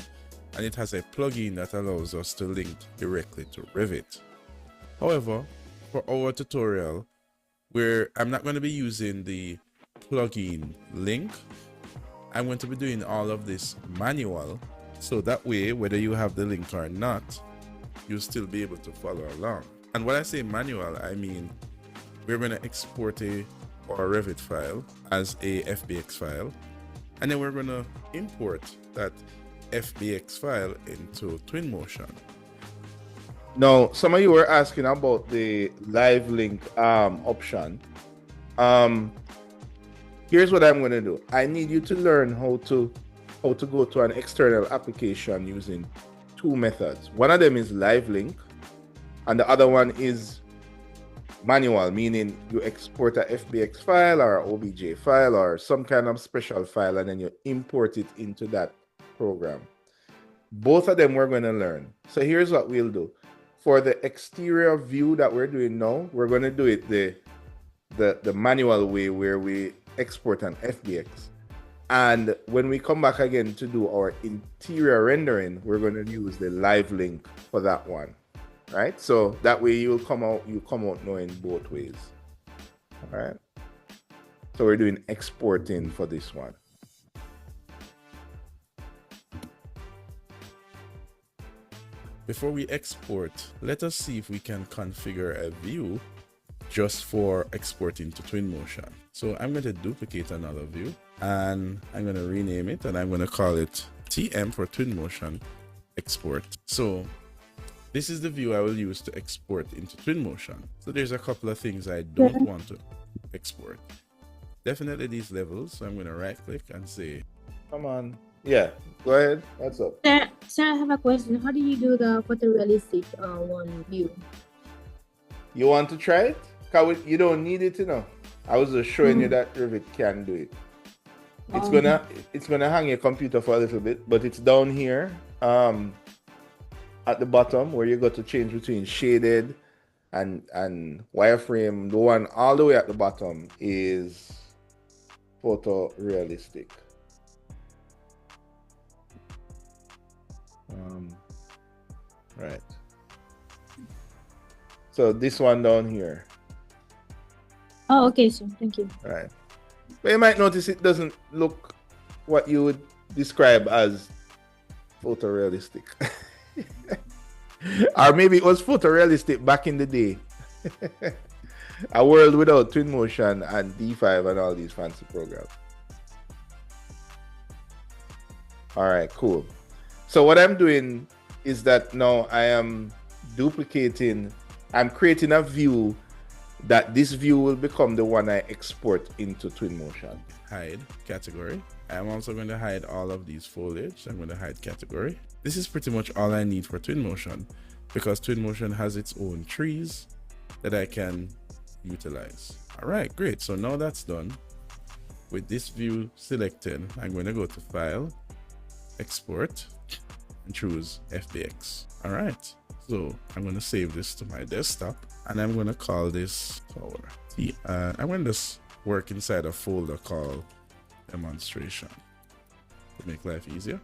and it has a plugin that allows us to link directly to Revit. However, for our tutorial, I'm not going to be using the plugin link. I'm going to be doing all of this manual, so that way, whether you have the link or not, you'll still be able to follow along. And when I say manual, I mean we're going to export our Revit file as a FBX file, and then we're going to import that FBX file into Twinmotion. Now, some of you were asking about the live link option. Here's what I'm going to do. I need you to learn how to go to an external application using two methods. One of them is live link, and the other one is manual, meaning you export a FBX file or an OBJ file or some kind of special file, and then you import it into that program. Both of them we're going to learn. So here's what we'll do. For the exterior view that we're doing now, we're going to do it the manual way, where we export an FBX. And when we come back again to do our interior rendering, we're going to use the live link for that one, right? So that way you come out knowing both ways. All right. So we're doing exporting for this one. Before we export, let us see if we can configure a view just for exporting to Twinmotion. So I'm going to duplicate another view and I'm going to rename it, and I'm going to call it TM for Twinmotion export. So this is the view I will use to export into Twinmotion. So there's a couple of things I don't want to export. Definitely these levels. So I'm going to right click and say, come on. Yeah, go ahead. What's up? Sir, I have a question. How do you do the photorealistic one view? You want to try it? Cause you don't need it, you know. I was just showing you that Revit can do it. It's gonna hang your computer for a little bit, but it's down here at the bottom where you got to change between shaded and wireframe. The one all the way at the bottom is photorealistic. Right. So this one down here. Oh, okay, sir. Thank you. Right. But you might notice it doesn't look what you would describe as photorealistic. Or maybe it was photorealistic back in the day. A world without Twinmotion and D5 and all these fancy programs. All right, cool. So what I'm doing is that now I am duplicating, I'm creating a view that this view will become the one I export into Twinmotion. Hide category. I'm also going to hide all of these foliage. I'm going to hide category. This is pretty much all I need for Twinmotion, because Twinmotion has its own trees that I can utilize. All right, great. So now that's done. With this view selected, I'm going to go to File, Export, and choose FBX. All right. So I'm going to save this to my desktop, and I'm going to call this tower. I'm going to just work inside a folder called demonstration to make life easier.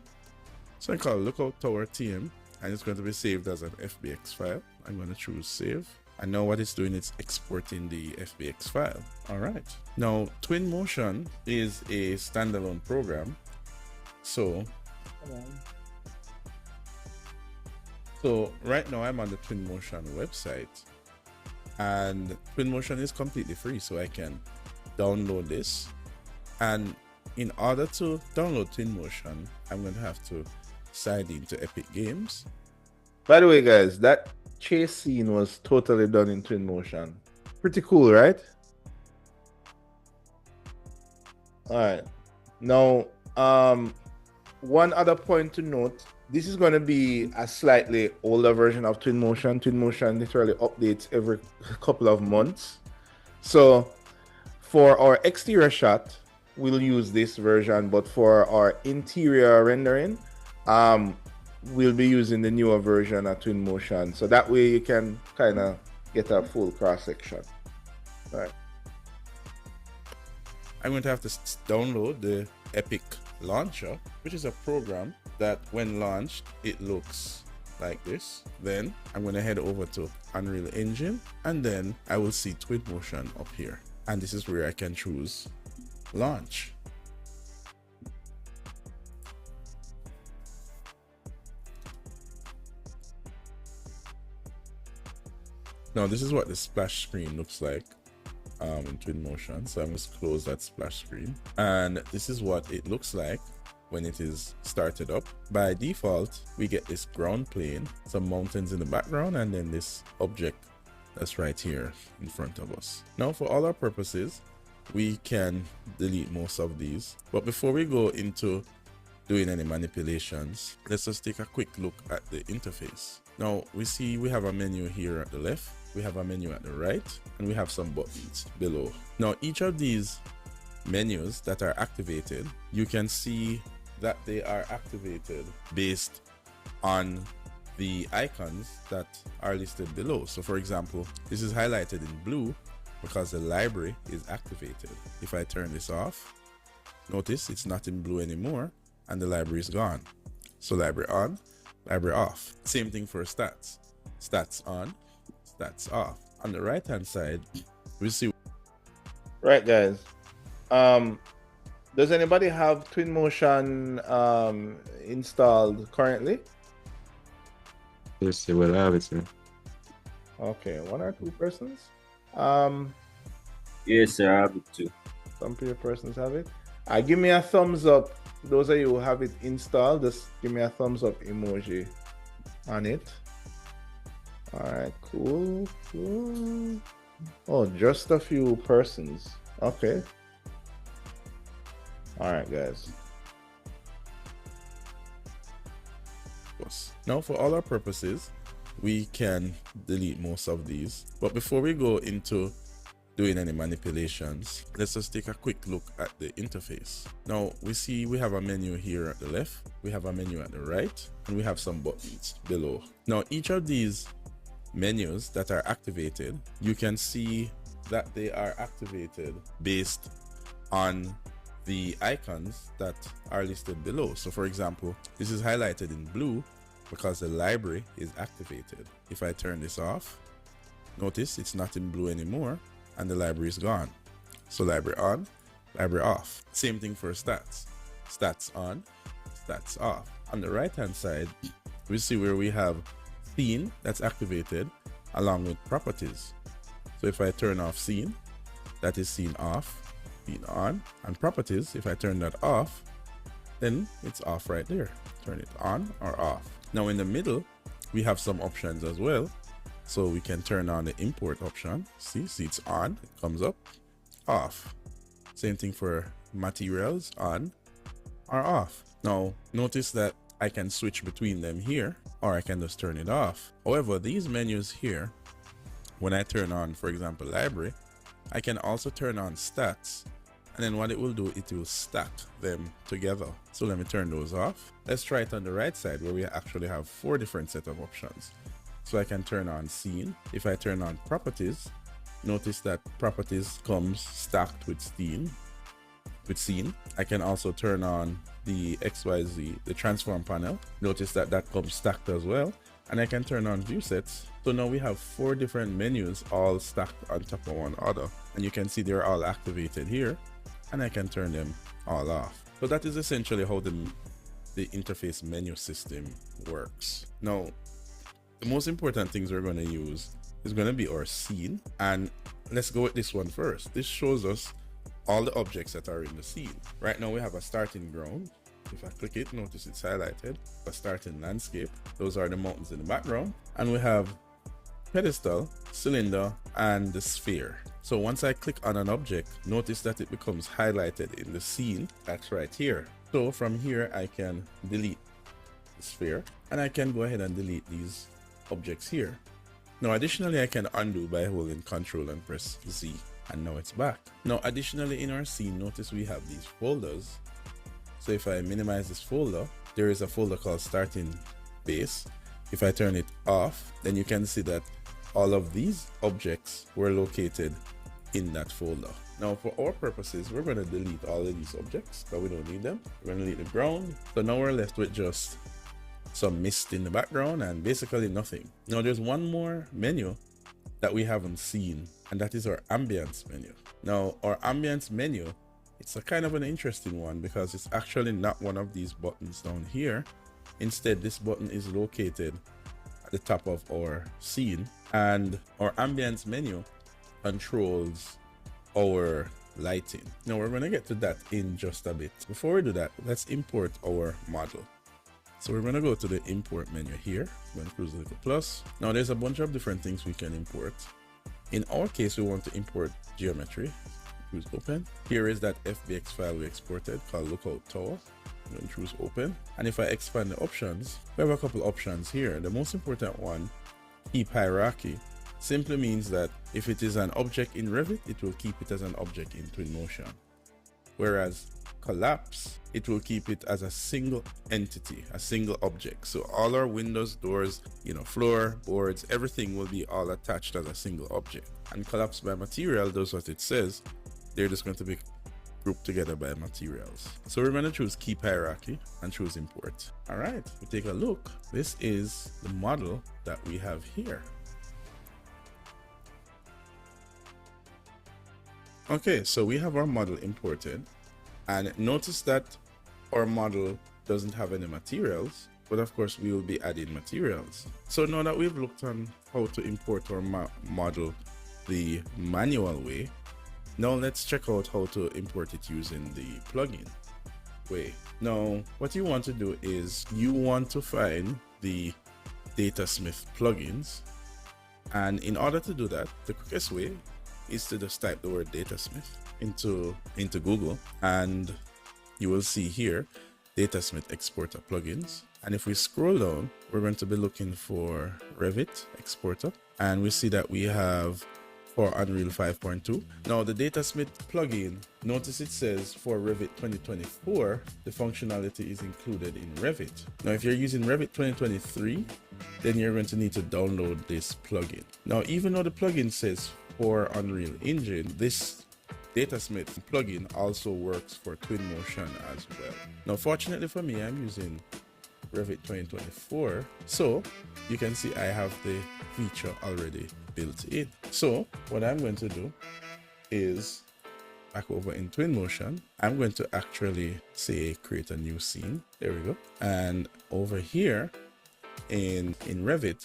So I call Lookout Tower TM, and it's going to be saved as an FBX file. I'm going to choose save. And now what it's doing is exporting the FBX file. All right. Now Twinmotion is a standalone program. So right now I'm on the Twinmotion website, and Twinmotion is completely free, so I can download this. And in order to download Twinmotion, I'm going to have to sign into Epic Games. By the way, guys, that chase scene was totally done in Twinmotion. Pretty cool, right? All right. Now, one other point to note, this is going to be a slightly older version of Twinmotion. Twinmotion literally updates every couple of months. So for our exterior shot, we'll use this version, but for our interior rendering, we'll be using the newer version of Twinmotion. So that way you can kind of get a full cross section. All right. I'm going to have to download the Epic Launcher, which is a program that when launched, it looks like this. Then I'm going to head over to Unreal Engine, and then I will see Twinmotion up here. And this is where I can choose Launch. Now this is what the splash screen looks like in Twinmotion. So I'm just close that splash screen, and this is what it looks like when it is started up. By default, we get this ground plane, some mountains in the background, and then this object that's right here in front of us. Now for all our purposes, we can delete most of these, but before we go into doing any manipulations, let's just take a quick look at the interface. Now we see we have a menu here at the left, we have a menu at the right, and we have some buttons below. Now each of these menus that are activated, you can see that they are activated based on the icons that are listed below. So for example, this is highlighted in blue because the library is activated. If I turn this off, notice it's not in blue anymore and the library is gone. So library on, library off. Same thing for stats. Stats on, stats off. On the right hand side, we see. Right, guys. Does anybody have Twinmotion installed currently? Let's see what I have it, sir. Okay, one or two persons. Yes, sir, I have it too. Some persons have it. Give me a thumbs up. Those of you who have it installed, just give me a thumbs up emoji on it. All right, cool. Oh, just a few persons. Okay. All right, guys. Now for all our purposes, we can delete most of these, but before we go into doing any manipulations, let's just take a quick look at the interface. Now we see we have a menu here at the left, we have a menu at the right, and we have some buttons below. Now each of these menus that are activated, you can see that they are activated based on the icons that are listed below. So for example, this is highlighted in blue because the library is activated. If I turn this off, notice it's not in blue anymore and the library is gone. So library on, library off. Same thing for stats. Stats on, stats off. On the right hand side, we see where we have scene that's activated along with properties. So if I turn off scene, that is scene off, scene on, and properties, if I turn that off, then it's off right there. Turn it on or off. Now in the middle, we have some options as well. So we can turn on the import option. See it's on, it comes up, off. Same thing for materials, on or off. Now notice that I can switch between them here, or I can just turn it off. However, these menus here, when I turn on, for example, library, I can also turn on stats, and then what it will do, it will stack them together. So let me turn those off. Let's try it on the right side where we actually have 4 different set of options. So I can turn on scene. If I turn on properties, notice that properties comes stacked with scene. I can also turn on the XYZ, the transform panel. Notice that that comes stacked as well. And I can turn on view sets. So now we have 4 different menus all stacked on top of one another. And you can see they're all activated here. And I can turn them all off. So that is essentially how the interface menu system works. Now, the most important things we're going to use is going to be our scene. And let's go with this one first. This shows us all the objects that are in the scene. Right now we have a starting ground. If I click it, notice it's highlighted. A starting landscape. Those are the mountains in the background. And we have pedestal, cylinder, and the sphere. So once I click on an object, notice that it becomes highlighted in the scene. That's right here. So from here, I can delete the sphere, and I can go ahead and delete these objects here. Now, additionally, I can undo by holding Control and press Z, and now it's back. Now, additionally, in our scene, notice we have these folders. So if I minimize this folder, there is a folder called starting base. If I turn it off, then you can see that all of these objects were located in that folder. Now, for our purposes, we're going to delete all of these objects because we don't need them. We're going to delete the ground. So now we're left with just some mist in the background and basically nothing. Now, there's one more menu that we haven't seen, and that is our ambience menu. Now, our ambience menu, it's a kind of an interesting one because it's actually not one of these buttons down here. Instead, this button is located at the top of our scene, and our ambience menu controls our lighting. Now we're going to get to that in just a bit. Before we do that, let's import our model. So we're going to go to the import menu here. We're going to close the little plus. Now there's a bunch of different things we can import. In our case, we want to import geometry. Choose open. Here is that FBX file we exported called Lookout Tower. I'm going to choose open. And if I expand the options, we have a couple options here. The most important one, keep hierarchy, simply means that if it is an object in Revit, it will keep it as an object in Twinmotion. Whereas collapse, it will keep it as a single entity, a single object. So all our windows, doors, floor, boards, everything will be all attached as a single object. And collapse by material does what it says. They're just going to be grouped together by materials. So we're going to choose keep hierarchy and choose import. All right, we take a look. This is the model that we have here. Okay, so we have our model imported, and notice that our model doesn't have any materials, but of course we will be adding materials. So now that we've looked on how to import our model the manual way, now let's check out how to import it using the plugin way. Now, what you want to do is you want to find the Datasmith plugins, and in order to do that, the quickest way is to just type the word Datasmith into Google, and you will see here Datasmith exporter plugins. And if we scroll down, we're going to be looking for Revit exporter, and we see that we have for Unreal 5.2. Now the Datasmith plugin, notice it says for Revit 2024, the functionality is included in Revit. Now if you're using Revit 2023, then you're going to need to download this plugin. Now even though the plugin says for Unreal Engine, this Datasmith plugin also works for Twinmotion as well. Now fortunately for me, I'm using Revit 2024, so you can see I have the feature already built in. So what I'm going to do is back over in Twinmotion, I'm going to actually say create a new scene. There we go. And over here in Revit,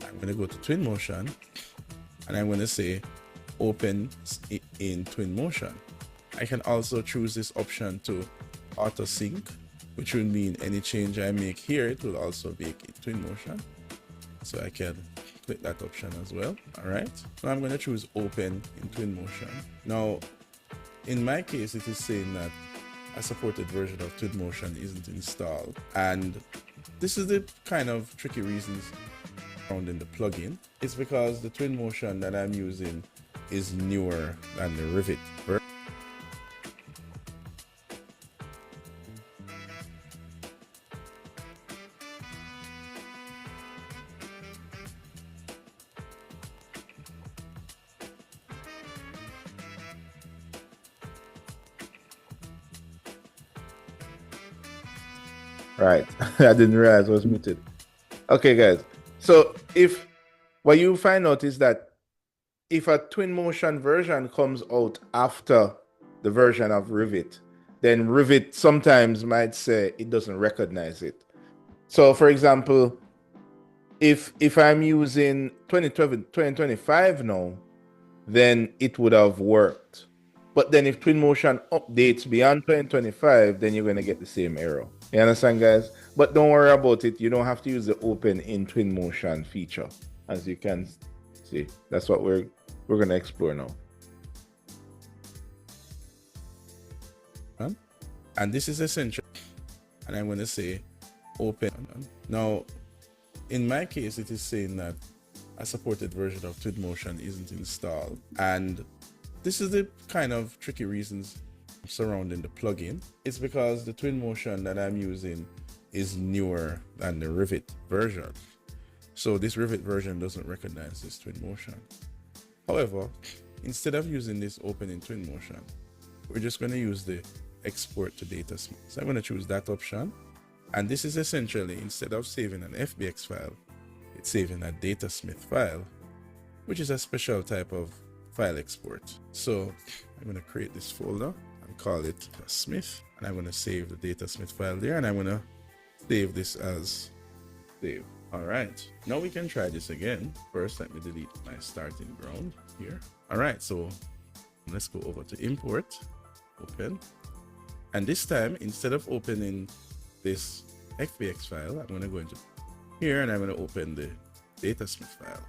I'm going to go to Twinmotion, and I'm going to say open in Twinmotion. I can also choose this option to auto sync, which would mean any change I make here, it will also be in Twinmotion. So I can click that option as well. All right, now I'm going to choose open in Twinmotion. Now in my case, it is saying that a supported version of Twinmotion isn't installed, and this is the kind of tricky reasons found in the plugin. It's because the Twinmotion that I'm using is newer than the Revit version. Right. I didn't realize I was muted. Okay, guys. So if what you find out is that if a Twinmotion version comes out after the version of Revit, then Revit sometimes might say it doesn't recognize it. So for example, if I'm using 2025 now, then it would have worked. But then if Twinmotion updates beyond 2025, then you're going to get the same error. You understand, guys? But don't worry about it. You don't have to use the open in Twinmotion feature. As you can see, that's what we're going to explore now. And this is essential. And I'm going to say open. Now, in my case, it is saying that a supported version of Twinmotion isn't installed. And this is the kind of tricky reasons surrounding the plugin. It's because the Twinmotion that I'm using is newer than the Revit version. So this Revit version doesn't recognize this Twinmotion. However, instead of using this open in Twinmotion, we're just going to use the export to datasmith. So I'm going to choose that option. And this is essentially, instead of saving an FBX file, it's saving a datasmith file, which is a special type of file export. So I'm going to create this folder and call it Smith, and I'm going to save the datasmith file there, and I'm going to save this as save. All right, now we can try this again. First, let me delete my starting ground here. All right, so let's go over to import, open, and this time, instead of opening this FBX file, I'm going to go into here and I'm going to open the datasmith file.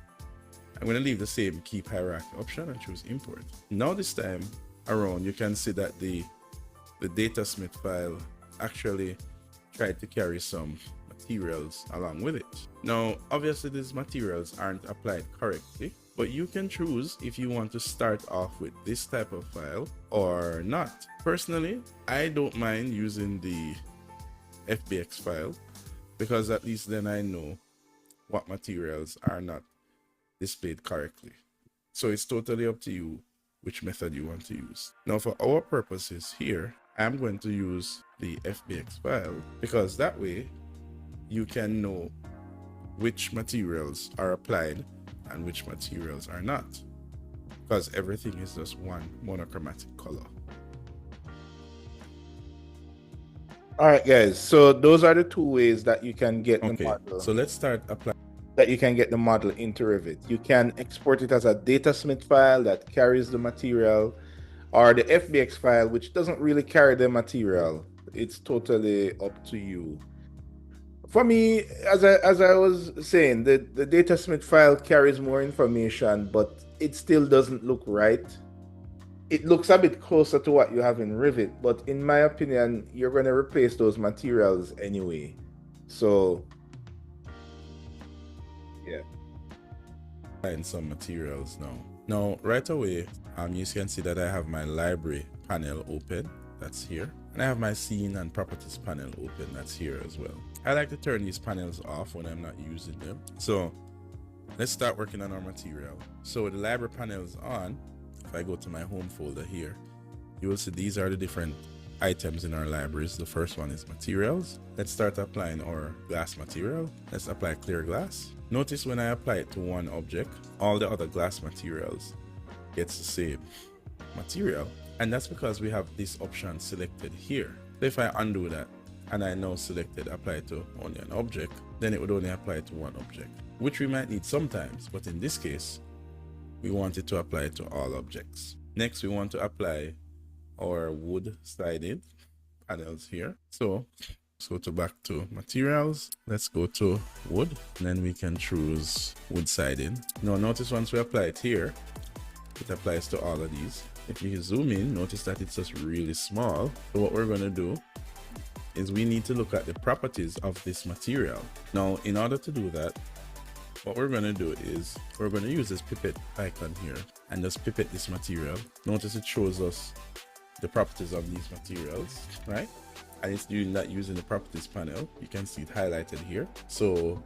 I'm going to leave the same keep hierarchy option and choose import. Now this time around, you can see that the datasmith file actually tried to carry some materials along with it. Now, obviously these materials aren't applied correctly, but you can choose if you want to start off with this type of file or not. Personally, I don't mind using the FBX file because at least then I know what materials are not displayed correctly. So it's totally up to you which method you want to use. Now for our purposes here, I'm going to use the FBX file because that way you can know which materials are applied and which materials are not, because everything is just one monochromatic color. All right, guys. So those are the two ways that you can get the model. So let's start applying. That you can get the model into Revit. You can export it as a datasmith file that carries the material, or the FBX file, which doesn't really carry the material. It's totally up to you. For me, as I was saying, the datasmith file carries more information, but it still doesn't look right. It looks a bit closer to what you have in Revit, but in my opinion, you're going to replace those materials anyway. So, yeah. Find some materials now. Now, right away, you can see that I have my library panel open. That's here. And I have my scene and properties panel open. That's here as well. I like to turn these panels off when I'm not using them. So let's start working on our material. So the library panel is on. If I go to my home folder here, you will see these are the different items in our libraries. The first one is materials. Let's start applying our glass material. Let's apply clear glass. Notice when I apply it to one object, all the other glass materials gets the same material. And that's because we have this option selected here. So if I undo that and I now selected apply to only an object, then it would only apply to one object, which we might need sometimes. But in this case, we want it to apply to all objects. Next, we want to apply our wood sided panels here. So Let's go to back to materials. Let's go to wood, and then we can choose wood siding. Now notice once we apply it here, it applies to all of these. If you zoom in, notice that it's just really small. So what we're going to do is we need to look at the properties of this material. Now, in order to do that, what we're going to do is we're going to use this pipette icon here and just pipette this material. Notice it shows us the properties of these materials, right? And it's doing that using the properties panel. You can see it highlighted here. So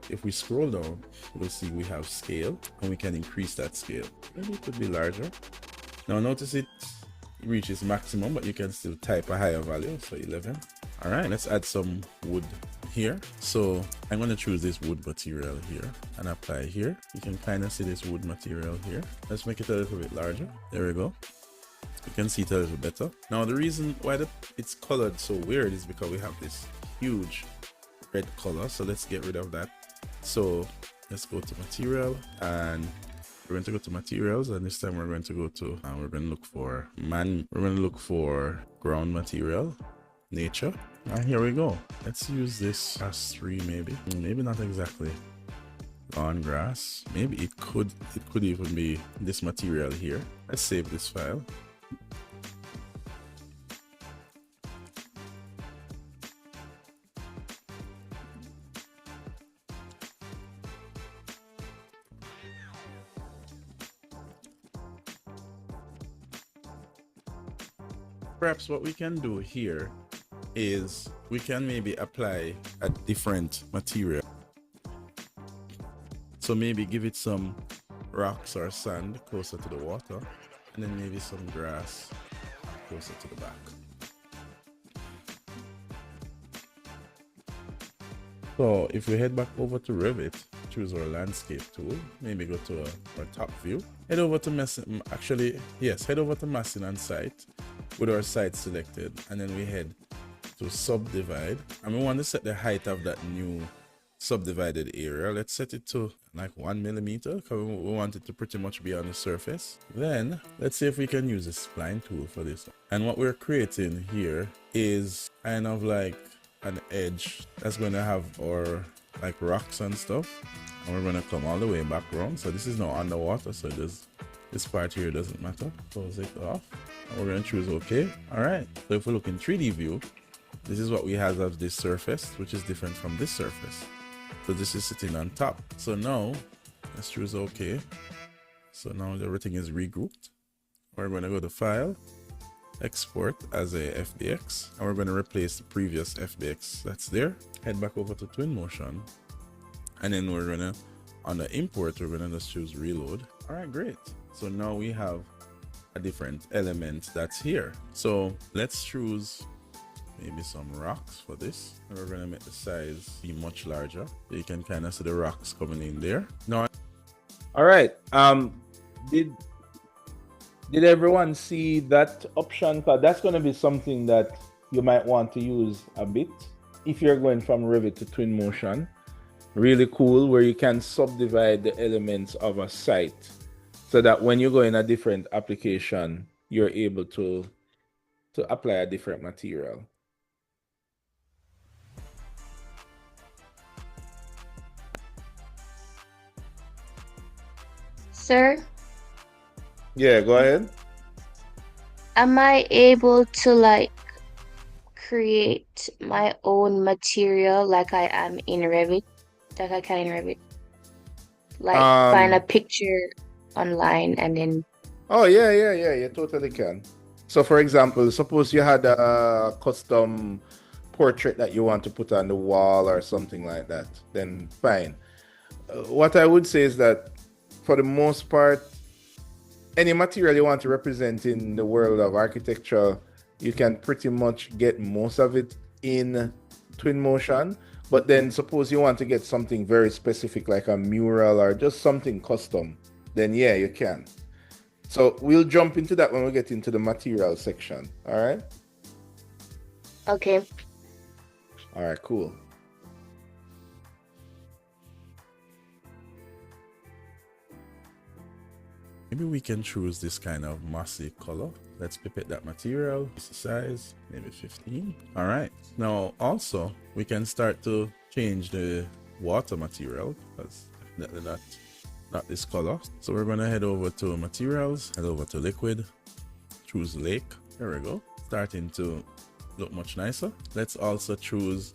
if we scroll down, we'll see we have scale, and we can increase that scale. Maybe it could be larger. Now notice it reaches maximum, but you can still type a higher value, so 11. All right, let's add some wood here. So I'm going to choose this wood material here and apply here. You can kind of see this wood material here. Let's make it a little bit larger. There we go. You can see it a little better. Now the reason why it's colored so weird is because we have this huge red color. So let's get rid of that. So let's go to material, and we're going to go to materials, and this time we're going to go to we're going to look for ground material, nature, and here we go. Let's use this as 3, maybe not exactly lawn grass. Maybe it could even be this material here. Let's save this file. Perhaps what we can do here is we can maybe apply a different material. So maybe give it some rocks or sand closer to the water, and then maybe some grass closer to the back. So if we head back over to Revit, choose our landscape tool, maybe go to our top view, head over to head over to massing and site with our site selected, and then we head to subdivide, and we want to set the height of that new subdivided area. Let's set it to like 1 millimeter because we want it to pretty much be on the surface. Then let's see if we can use the spline tool for this. And what we're creating here is kind of like an edge that's going to have our like rocks and stuff, and we're going to come all the way back around. So this is now underwater, so this part here doesn't matter. Close it off, and we're going to choose OK. All right, so if we look in 3D view, this is what we have as this surface, which is different from this surface. So this is sitting on top. So now let's choose OK. So now everything is regrouped. We're going to go to File, Export as a FBX, and we're going to replace the previous FBX that's there. Head back over to Twinmotion, and then we're going to, on the import, we're going to just choose Reload. All right, great. So now we have a different element that's here. So let's choose maybe some rocks for this, and we're going to make the size be much larger, so you can kind of see the rocks coming in there. Now, all right, did everyone see that option? Because that's going to be something that you might want to use a bit if you're going from Revit to Twinmotion. Really cool, where you can subdivide the elements of a site so that when you go in a different application, you're able to apply a different material. Sir, Yeah, go ahead. am I able to like create my own material like I am in Revit? Like I can in Revit? Like find a picture online and then... Oh, yeah, you totally can. So for example, suppose you had a custom portrait that you want to put on the wall or something like that, then fine. What I would say is that for the most part, any material you want to represent in the world of architecture, you can pretty much get most of it in Twinmotion. But then suppose you want to get something very specific like a mural or just something custom, then yeah, you can. So we'll jump into that when we get into the material section. All right? Okay. All right, cool. maybe we can choose this kind of mossy color. Let's pipette that material. This is size, maybe 15. All right. Now also we can start to change the water material, because definitely not this color. So we're gonna head over to materials, head over to liquid, choose lake. There we go. Starting to look much nicer. Let's also choose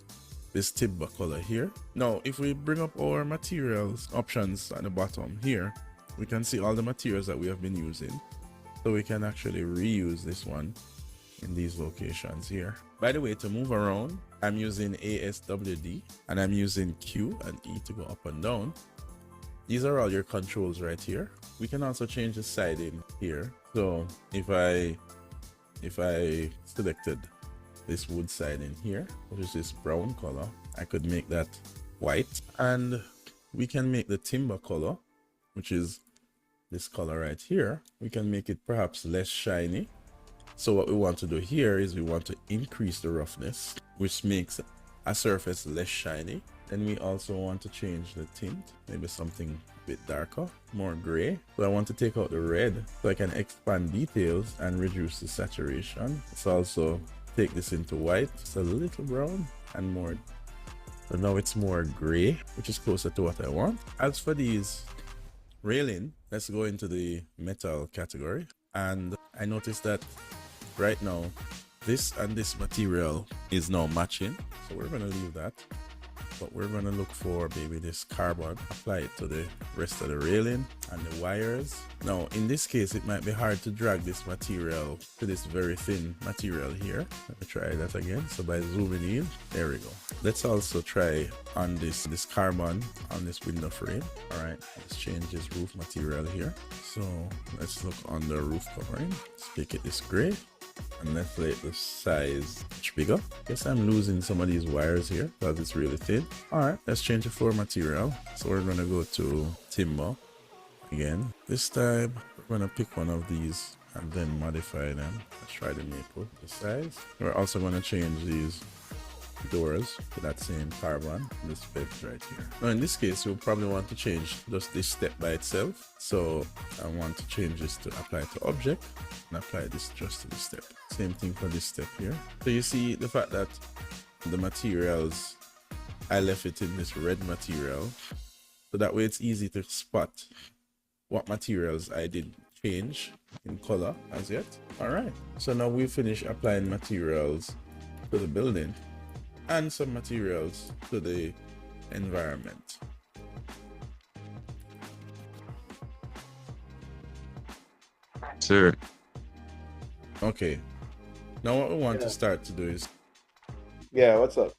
this timber color here. Now, if we bring up our materials options at the bottom here, we can see all the materials that we have been using. So we can actually reuse this one in these locations here. By the way, to move around, I'm using ASWD and I'm using Q and E to go up and down. These are all your controls right here. We can also change the siding here. So if I selected this wood siding here, which is this brown color, I could make that white, and we can make the timber color, which is this color right here, we can make it perhaps less shiny. So what we want to do here is we want to increase the roughness, which makes a surface less shiny. Then we also want to change the tint, maybe something a bit darker, more gray. So I want to take out the red so I can expand details and reduce the saturation. Let's also take this into white, just a little brown and more. So now it's more gray, which is closer to what I want. As for these railing, let's go into the metal category. And I noticed that right now, this and this material is now matching. So we're gonna leave that. But we're gonna look for maybe this carbon, apply it to the rest of the railing and the wires. Now, in this case, it might be hard to drag this material to this very thin material here. Let me try that again. So by zooming in, there we go. Let's also try on this carbon on this window frame. All right, let's change this roof material here. So let's look on the roof covering. Let's make it this gray. And let's make the size much bigger. Guess I'm losing some of these wires here because it's really thin. All right, let's change the floor material. So we're gonna go to timber again. This time we're gonna pick one of these and then modify them. Let's try the maple, the size. We're also gonna change these doors to that same carbon, this specs right here. Now in this case, you'll probably want to change just this step by itself. So I want to change this to apply to object and apply this just to the step. Same thing for this step here. So you see the fact that the materials, I left it in this red material, so that way it's easy to spot what materials I did change in color as yet. All right, so now we finish applying materials to the building and some materials to the environment. Sir. Okay, now what we want to start to do is, Yeah, what's up?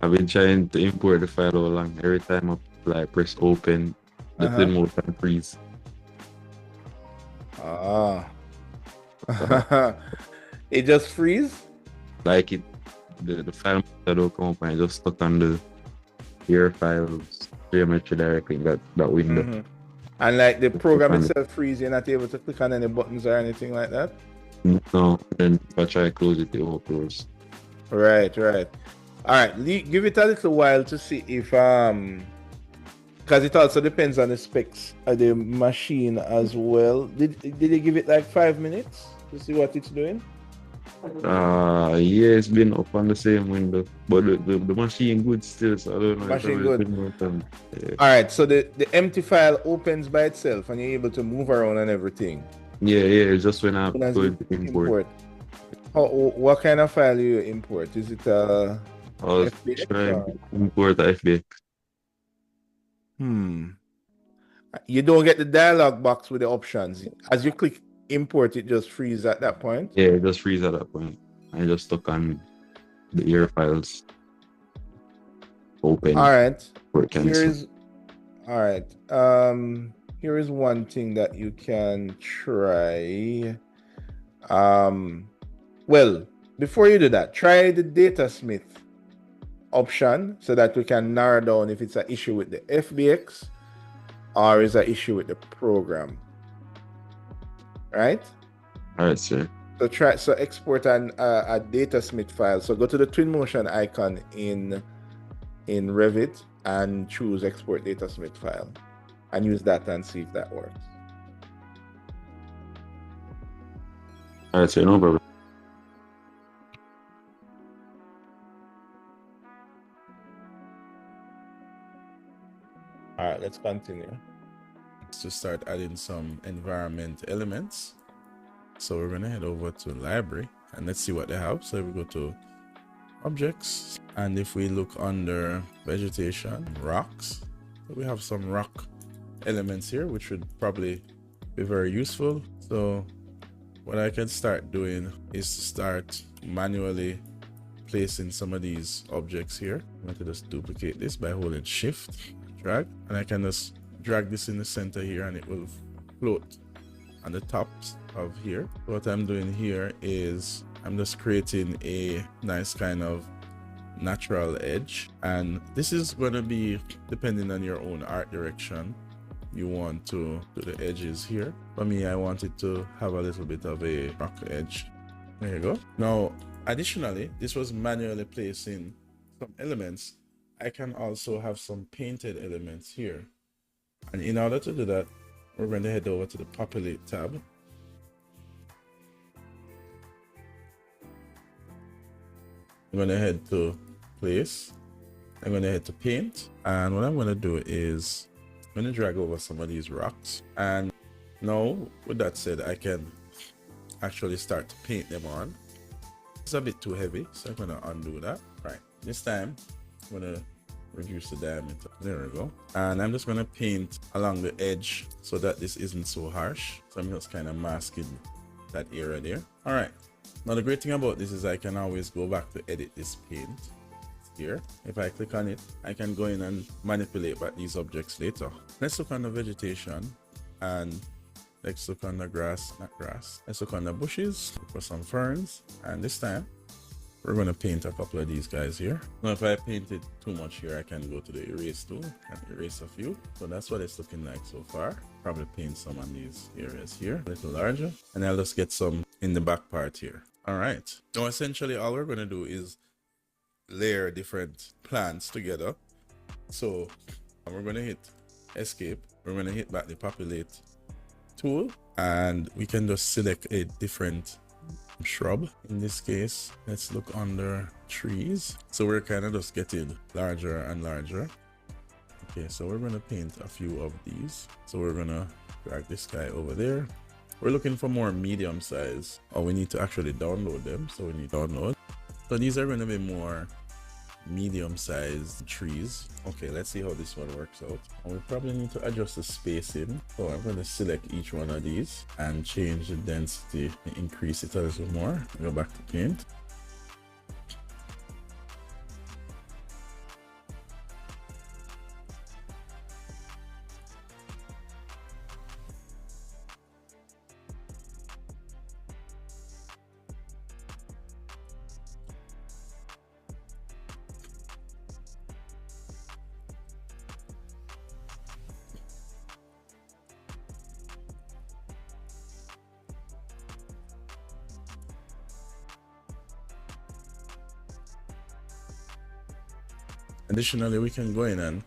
I've been trying to import the file all along. Every time I press open, the Twinmotion freeze. It just freeze? Like the file that don't come up and I just stuck on the your files geometry directly that window. And like the program itself freeze, you're not able to click on any buttons or anything like that? No, then if I try to close it, it will close. Right. All right, give it a little while to see if because it also depends on the specs of the machine as well. Did they give it like 5 minutes to see what it's doing? Yeah, it's been up on the same window, but the machine good still, so I don't know. Machine good. Yeah. All right, so the empty file opens by itself and you're able to move around and everything. Yeah, just when I go to import. What kind of file you import? Is it I was FBX trying to import the FBX. You don't get the dialog box with the options. As you click import, it just freezes at that point. Yeah, it just freeze at that point. I just stuck on the ear files. Open. All right. Here is one thing that you can try. Well, before you do that, try the Datasmith option so that we can narrow down if it's an issue with the FBX or is an issue with the program. Right? All right, sir. So export a Datasmith file. So go to the Twinmotion icon in Revit and choose export data Smith file and use that and see if that works. All right, so no problem. All right, let's continue. To start adding some environment elements. So we're gonna head over to library and let's see what they have. So we go to objects, and if we look under vegetation, rocks, we have some rock elements here which would probably be very useful. So what I can start doing is to start manually placing some of these objects here. I'm going to just duplicate this by holding shift, drag, and I can just drag this in the center here and it will float on the tops of here. What I'm doing here is I'm just creating a nice kind of natural edge, and this is going to be depending on your own art direction. You want to do the edges here. For me, I want it to have a little bit of a rock edge. There you go. Now, additionally, this was manually placing some elements. I can also have some painted elements here. And in order to do that, we're going to head over to the populate tab. I'm going to head to place. I'm going to head to paint. And what I'm going to do is I'm going to drag over some of these rocks. And now, with that said, I can actually start to paint them on. It's a bit too heavy, so I'm going to undo that. Right, this time I'm going to reduce the diameter. There we go. And I'm just going to paint along the edge so that this isn't so harsh. So I'm just kind of masking that area there. All right. Now the great thing about this is I can always go back to edit this paint here. If I click on it, I can go in and manipulate back these objects later. Let's look on the vegetation, and let's look on the grass, not grass. Let's look on the bushes, look for some ferns, and this time we're going to paint a couple of these guys here. Now if I painted too much here, I can go to the erase tool and erase a few. So that's what it's looking like so far. Probably paint some on these areas here, a little larger, and I'll just get some in the back part here. All right, now essentially all we're going to do is layer different plants together. So we're going to hit escape, we're going to hit back the populate tool, and we can just select a different shrub. In this case, let's look under trees. So we're kind of just getting larger and larger. Okay, so we're going to paint a few of these. So we're going to drag this guy over there. We're looking for more medium size, or we need to actually download them. So we need download. So these are going to be more medium sized trees. Okay, let's see how this one works out. And we probably need to adjust the spacing. So I'm going to select each one of these and change the density, increase it a little more. Go back to paint. Additionally, we can go in and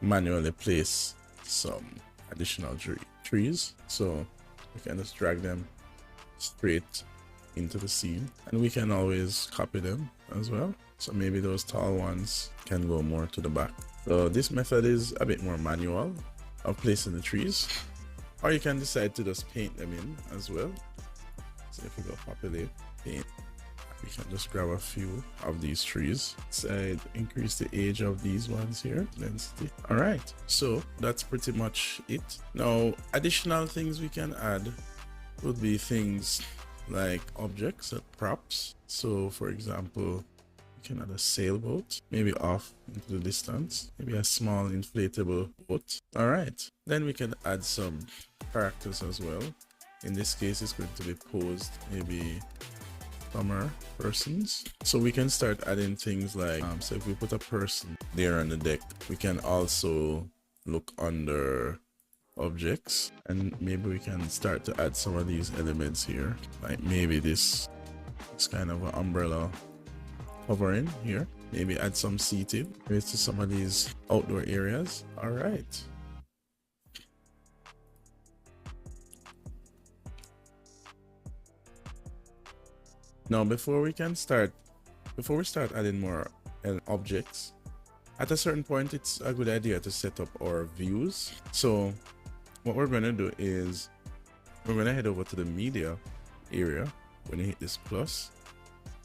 manually place some additional trees. So we can just drag them straight into the scene, and we can always copy them as well. So maybe those tall ones can go more to the back. So this method is a bit more manual of placing the trees, or you can decide to just paint them in as well. So if we go populate, paint, we can just grab a few of these trees. So increase the age of these ones here, density. All right, so that's pretty much it. Now, additional things we can add would be things like objects and props. So for example, we can add a sailboat, maybe off into the distance, maybe a small inflatable boat. All right, then we can add some characters as well. In this case, it's going to be posed, maybe summer persons. So we can start adding things like, so if we put a person there on the deck, we can also look under objects, and maybe we can start to add some of these elements here, like maybe this kind of an umbrella covering here. Maybe add some seating to some of these outdoor areas. All right. Now, before we start adding more objects, at a certain point, it's a good idea to set up our views. So what we're going to do is we're going to head over to the media area. We're going to hit this plus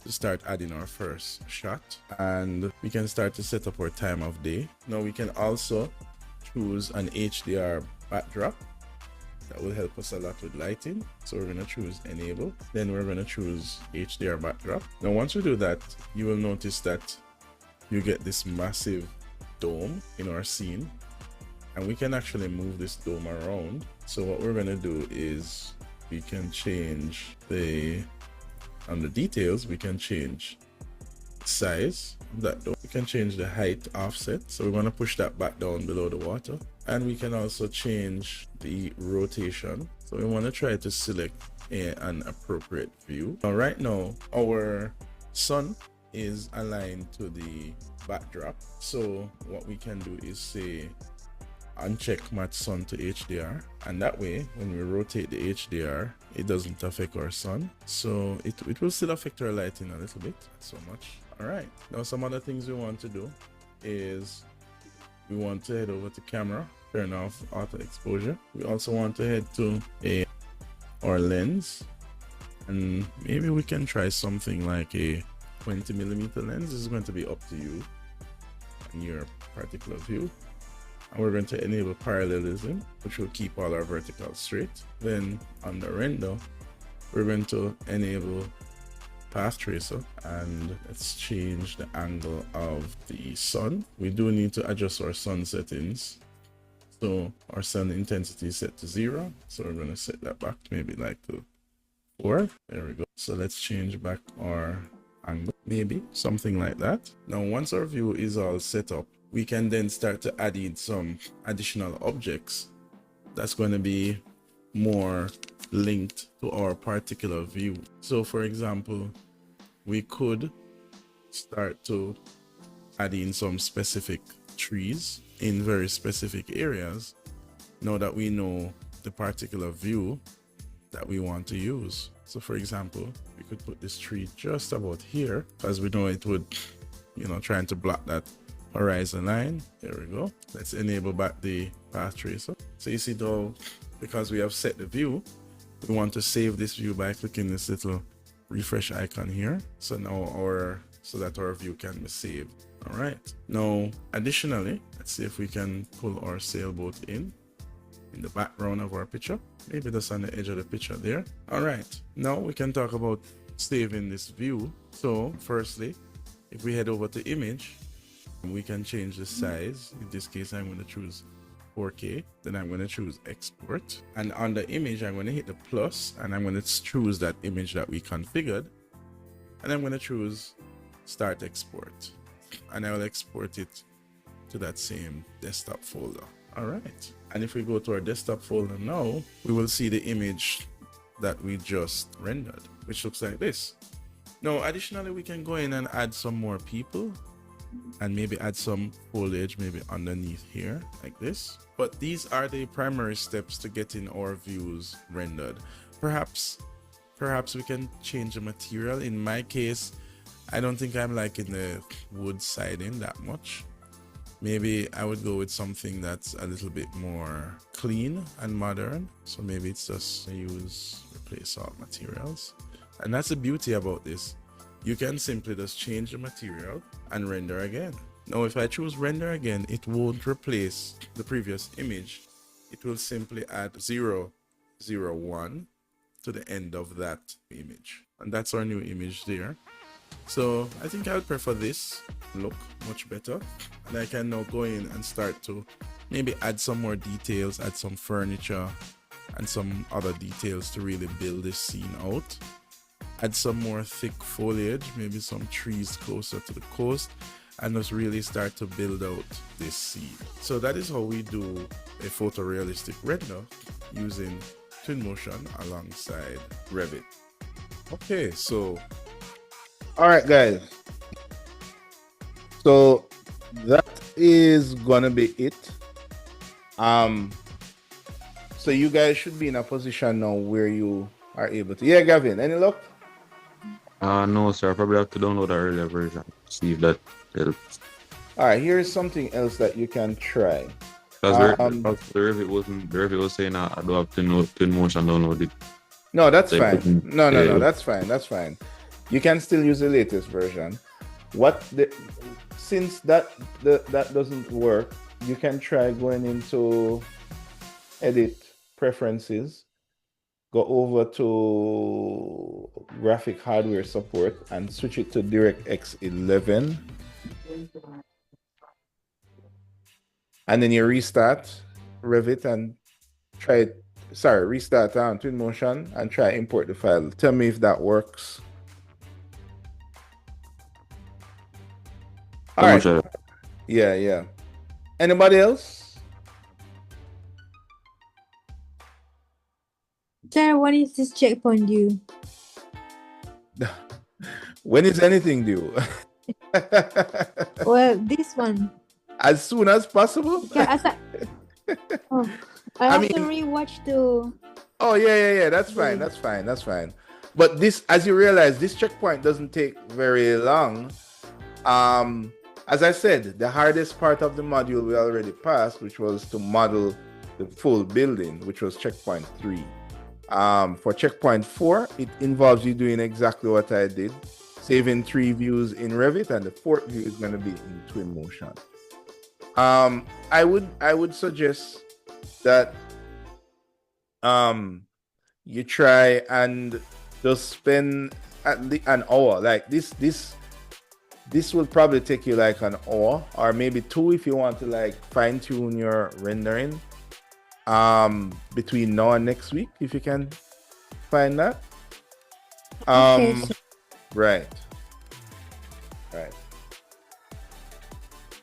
to start adding our first shot, and we can start to set up our time of day. Now we can also choose an HDR backdrop. That will help us a lot with lighting. So we're going to choose enable. Then we're going to choose HDR backdrop. Now once we do that, you will notice that you get this massive dome in our scene, and we can actually move this dome around. So what we're going to do is we can change on the details, we can change size of that dome. We can change the height offset. So we want to push that back down below the water. And we can also change the rotation. So we want to try to select an appropriate view. Now, right now, our sun is aligned to the backdrop. So what we can do is say uncheck match sun to HDR, and that way when we rotate the HDR, it doesn't affect our sun. So it will still affect our lighting a little bit, not so much. All right, now some other things we want to do is we want to head over to camera, turn off auto exposure. We also want to head to our lens, and maybe we can try something like a 20mm lens. This is going to be up to you and your particular view. And we're going to enable parallelism, which will keep all our verticals straight. Then on the render, we're going to enable path tracer, and let's change the angle of the sun. We do need to adjust our sun settings. So our sun intensity is set to 0. So we're going to set that back maybe like to 4. There we go. So let's change back our angle, maybe something like that. Now, once our view is all set up, we can then start to add in some additional objects that's going to be more linked to our particular view. So for example, we could start to add in some specific trees in very specific areas now that we know the particular view that we want to use. So for example, we could put this tree just about here, because we know it would, trying to block that horizon line. There we go. Let's enable back the path tracer. So you see though, because we have set the view, we want to save this view by clicking this little refresh icon here. So now so that our view can be saved. All right. Now, additionally, let's see if we can pull our sailboat in the background of our picture. Maybe just on the edge of the picture there. All right. Now we can talk about saving this view. So firstly, if we head over to image, we can change the size. In this case, I'm going to choose 4K. Then I'm going to choose export. And on the image, I'm going to hit the plus, and I'm going to choose that image that we configured. And I'm going to choose start export. And I will export it to that same desktop folder. All right. And if we go to our desktop folder now, we will see the image that we just rendered, which looks like this. Now, additionally, we can go in and add some more people, and maybe add some foliage maybe underneath here like this. But these are the primary steps to getting our views rendered. Perhaps we can change the material. In my case, I don't think I'm liking the wood siding that much. Maybe I would go with something that's a little bit more clean and modern. So maybe it's just replace all materials. And that's the beauty about this. You can simply just change the material and render again. Now, if I choose render again, it won't replace the previous image. It will simply add 0, 0, 1 to the end of that image. And that's our new image there. So I think I would prefer this look much better. And I can now go in and start to maybe add some more details, add some furniture and some other details to really build this scene out. Add some more thick foliage, maybe some trees closer to the coast, and just really start to build out this scene. So that is how we do a photorealistic render using Twinmotion alongside Revit. Okay, so all right, guys. So that is gonna be it. So you guys should be in a position now where you are able to. Yeah, Gavin, any luck? No, sir. I probably have to download the earlier version. See if that helps. All right, here's something else that you can try. Because the Revit was saying I do have Twinmotion downloaded. No, that's They fine. wouldn't- No, yeah. that's fine. That's fine. You can still use the latest version. Since that doesn't work, you can try going into edit preferences, go over to graphic hardware support and switch it to DirectX 11. And then you restart Revit and restart Twinmotion and try import the file. Tell me if that works. All right. Yeah. Anybody else? Sarah, when is this checkpoint due? When is anything due? Well, this one. As soon as possible? Yeah, I have to mean- rewatch the. Oh yeah. That's fine. But this, as you realize, this checkpoint doesn't take very long. As I said, the hardest part of the module we already passed, which was to model the full building, which was checkpoint 3. For checkpoint 4, it involves you doing exactly what I did, saving 3 views in Revit, and the 4th view is going to be in Twinmotion. I would suggest that you try and just spend at least an hour. Like this will probably take you like an hour or maybe 2 if you want to like fine tune your rendering between now and next week, if you can find that. Okay, Right.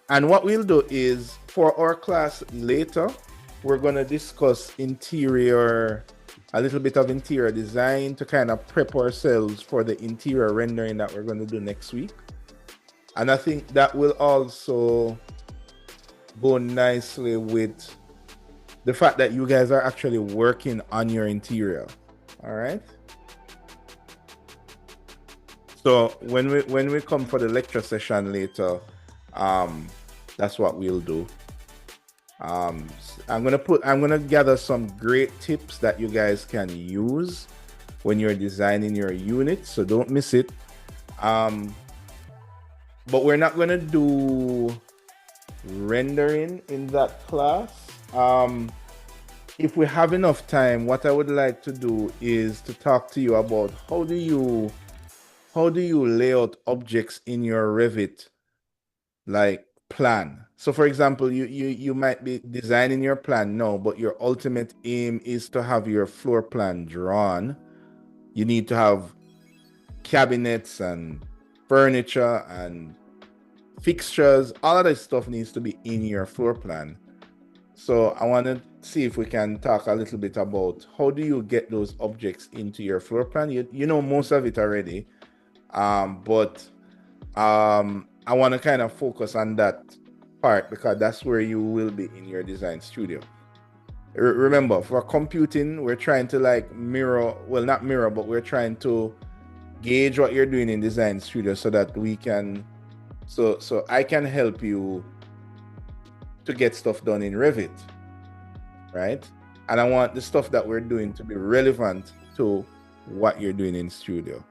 And what we'll do is, for our class later, we're going to discuss a little bit of interior design to kind of prep ourselves for the interior rendering that we're going to do next week. And I think that will also go nicely with the fact that you guys are actually working on your interior. All right. So when we come for the lecture session later, that's what we'll do. I'm gonna gather some great tips that you guys can use when you're designing your unit, so don't miss it. But we're not gonna do rendering in that class. If we have enough time, what I would like to do is to talk to you about how do you lay out objects in your Revit like plan. So for example, you might be designing your plan now, but your ultimate aim is to have your floor plan drawn. You need to have cabinets and furniture and fixtures. All of this stuff needs to be in your floor plan. So I want to see if we can talk a little bit about how do you get those objects into your floor plan. You know most of it already, but I want to kind of focus on that part because that's where you will be in your design studio. Remember, for computing, we're trying to like not mirror, but we're trying to gauge what you're doing in design studio so that we can, so I can help you to get stuff done in Revit, right? And I want the stuff that we're doing to be relevant to what you're doing in studio.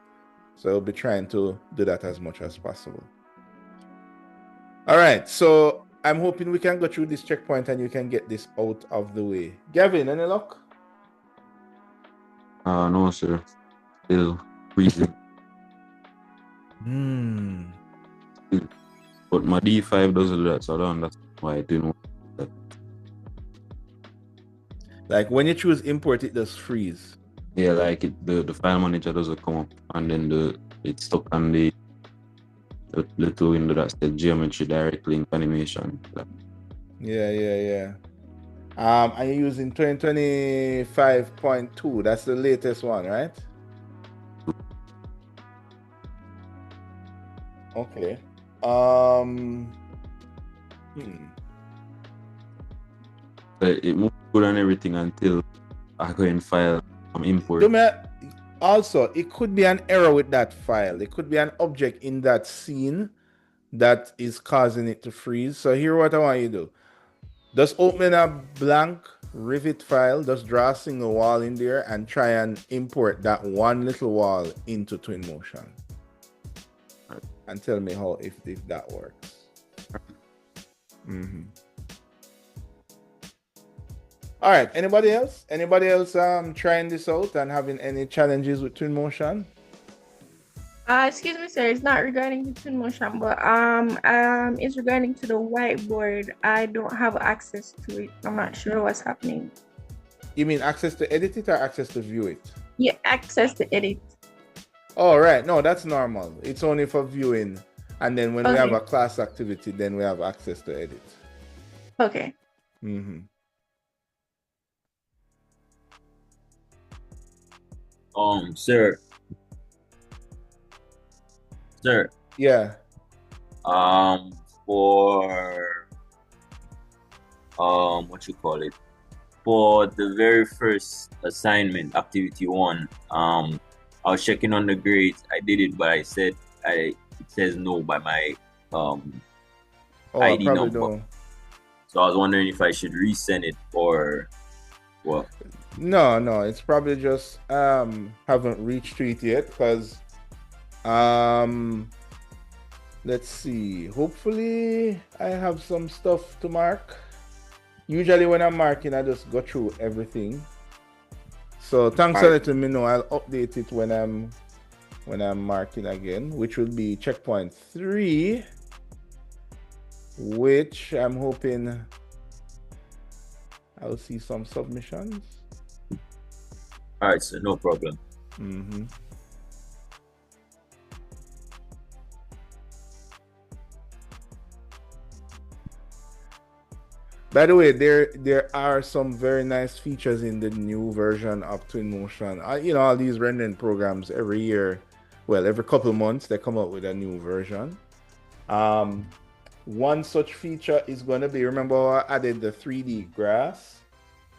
So I'll be trying to do that as much as possible. All right, so I'm hoping we can go through this checkpoint and you can get this out of the way. Gavin, any luck? No, sir. Still freezing. But my D5 doesn't do that, so I don't understand why I didn't want that. Like when you choose import, it does freeze. Yeah, like the file manager doesn't come up, and then it's stuck on the little window that says geometry direct link animation. Yeah. Are you using 2025.2? That's the latest one, right? Okay. It moves good and everything until I go and file import. Also, it could be an error with that file. It could be an object in that scene that is causing it to freeze. So here what I want you to do. Just open a blank Revit file, just draw a single wall in there and try and import that one little wall into Twinmotion. And tell me how if that works. All right, anybody else? Anybody else trying this out and having any challenges with Twinmotion? Excuse me, sir. It's not regarding the Twinmotion, but it's regarding to the whiteboard. I don't have access to it. I'm not sure what's happening. You mean access to edit it or access to view it? Yeah, access to edit. Oh, right. No, that's normal. It's only for viewing. And then when we have a class activity, then we have access to edit. Okay. Sir. Yeah. For what you call it? For the very first assignment, activity 1, I was checking on the grades. I did it, but it says no by my ID number. Don't. So I was wondering if I should resend it or what? No, it's probably just haven't reached to it yet because let's see. Hopefully I have some stuff to mark. Usually when I'm marking, I just go through everything. So thanks for letting me know. I'll update it when I'm marking again, which will be checkpoint 3, which I'm hoping I'll see some submissions. All right, so no problem. By the way, there are some very nice features in the new version of Twinmotion. All these rendering programs every year, well, every couple of months, they come out with a new version. One such feature is going to be, remember I added the 3D grass,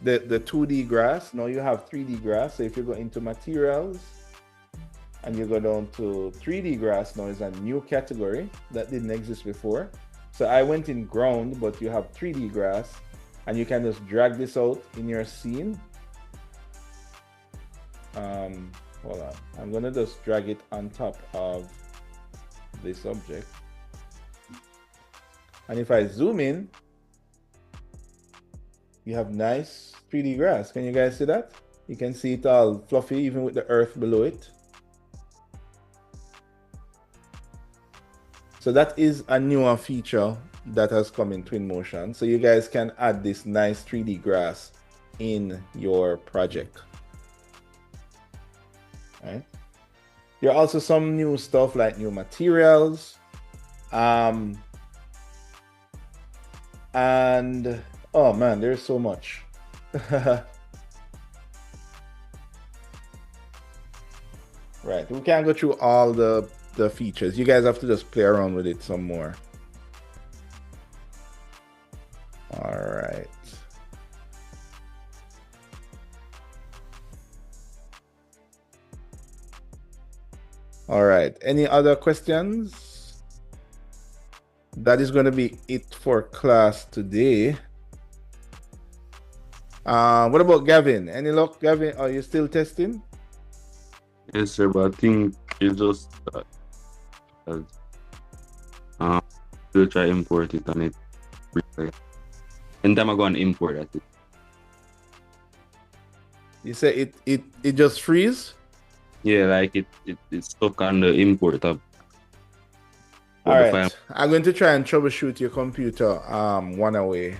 the 2D grass. Now you have 3D grass. So if you go into materials and you go down to 3D grass, now is a new category that didn't exist before. So I went in ground, but you have 3D grass, and you can just drag this out in your scene. Hold on. I'm gonna just drag it on top of this object. And if I zoom in, you have nice 3D grass. Can you guys see that? You can see it all fluffy, even with the earth below it. So that is a newer feature that has come in Twinmotion. So you guys can add this nice 3D grass in your project. All right. There are also some new stuff like new materials. And oh man, there's so much. Right. We can't go through all the features. You guys have to just play around with it some more. All right. All right. Any other questions? That is going to be it for class today. What about Gavin? Any luck, Gavin? Are you still testing? Yes, sir, but I think it's just we'll try import it and and then I'm going to import it. You say it just freeze? Yeah, like it's stuck on the import tab. All right, I'm going to try and troubleshoot your computer one away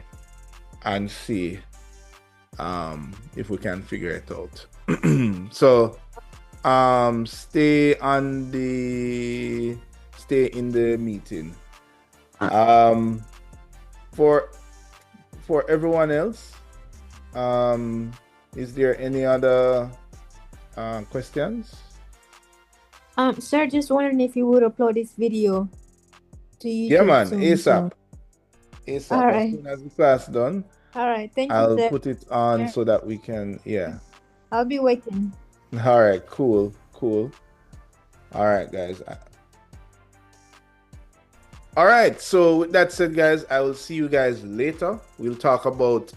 and see if we can figure it out. So stay in the meeting. For everyone else, is there any other questions? Sir, just wondering if you would upload this video to YouTube Yeah, man, soon, ASAP. so- ASAP. All As right. soon as the class done, All right. Thank you, I'll sir. put it on Yeah. so that we can, yeah. I'll be waiting. All right, cool. All right, guys. All right, so with that said, guys, I will see you guys later. We'll talk about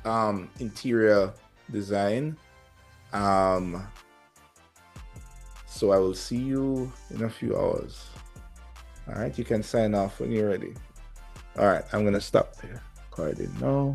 interior design. So I will see you in a few hours. All right, you can sign off when you're ready. All right, I'm gonna stop here. Recording now.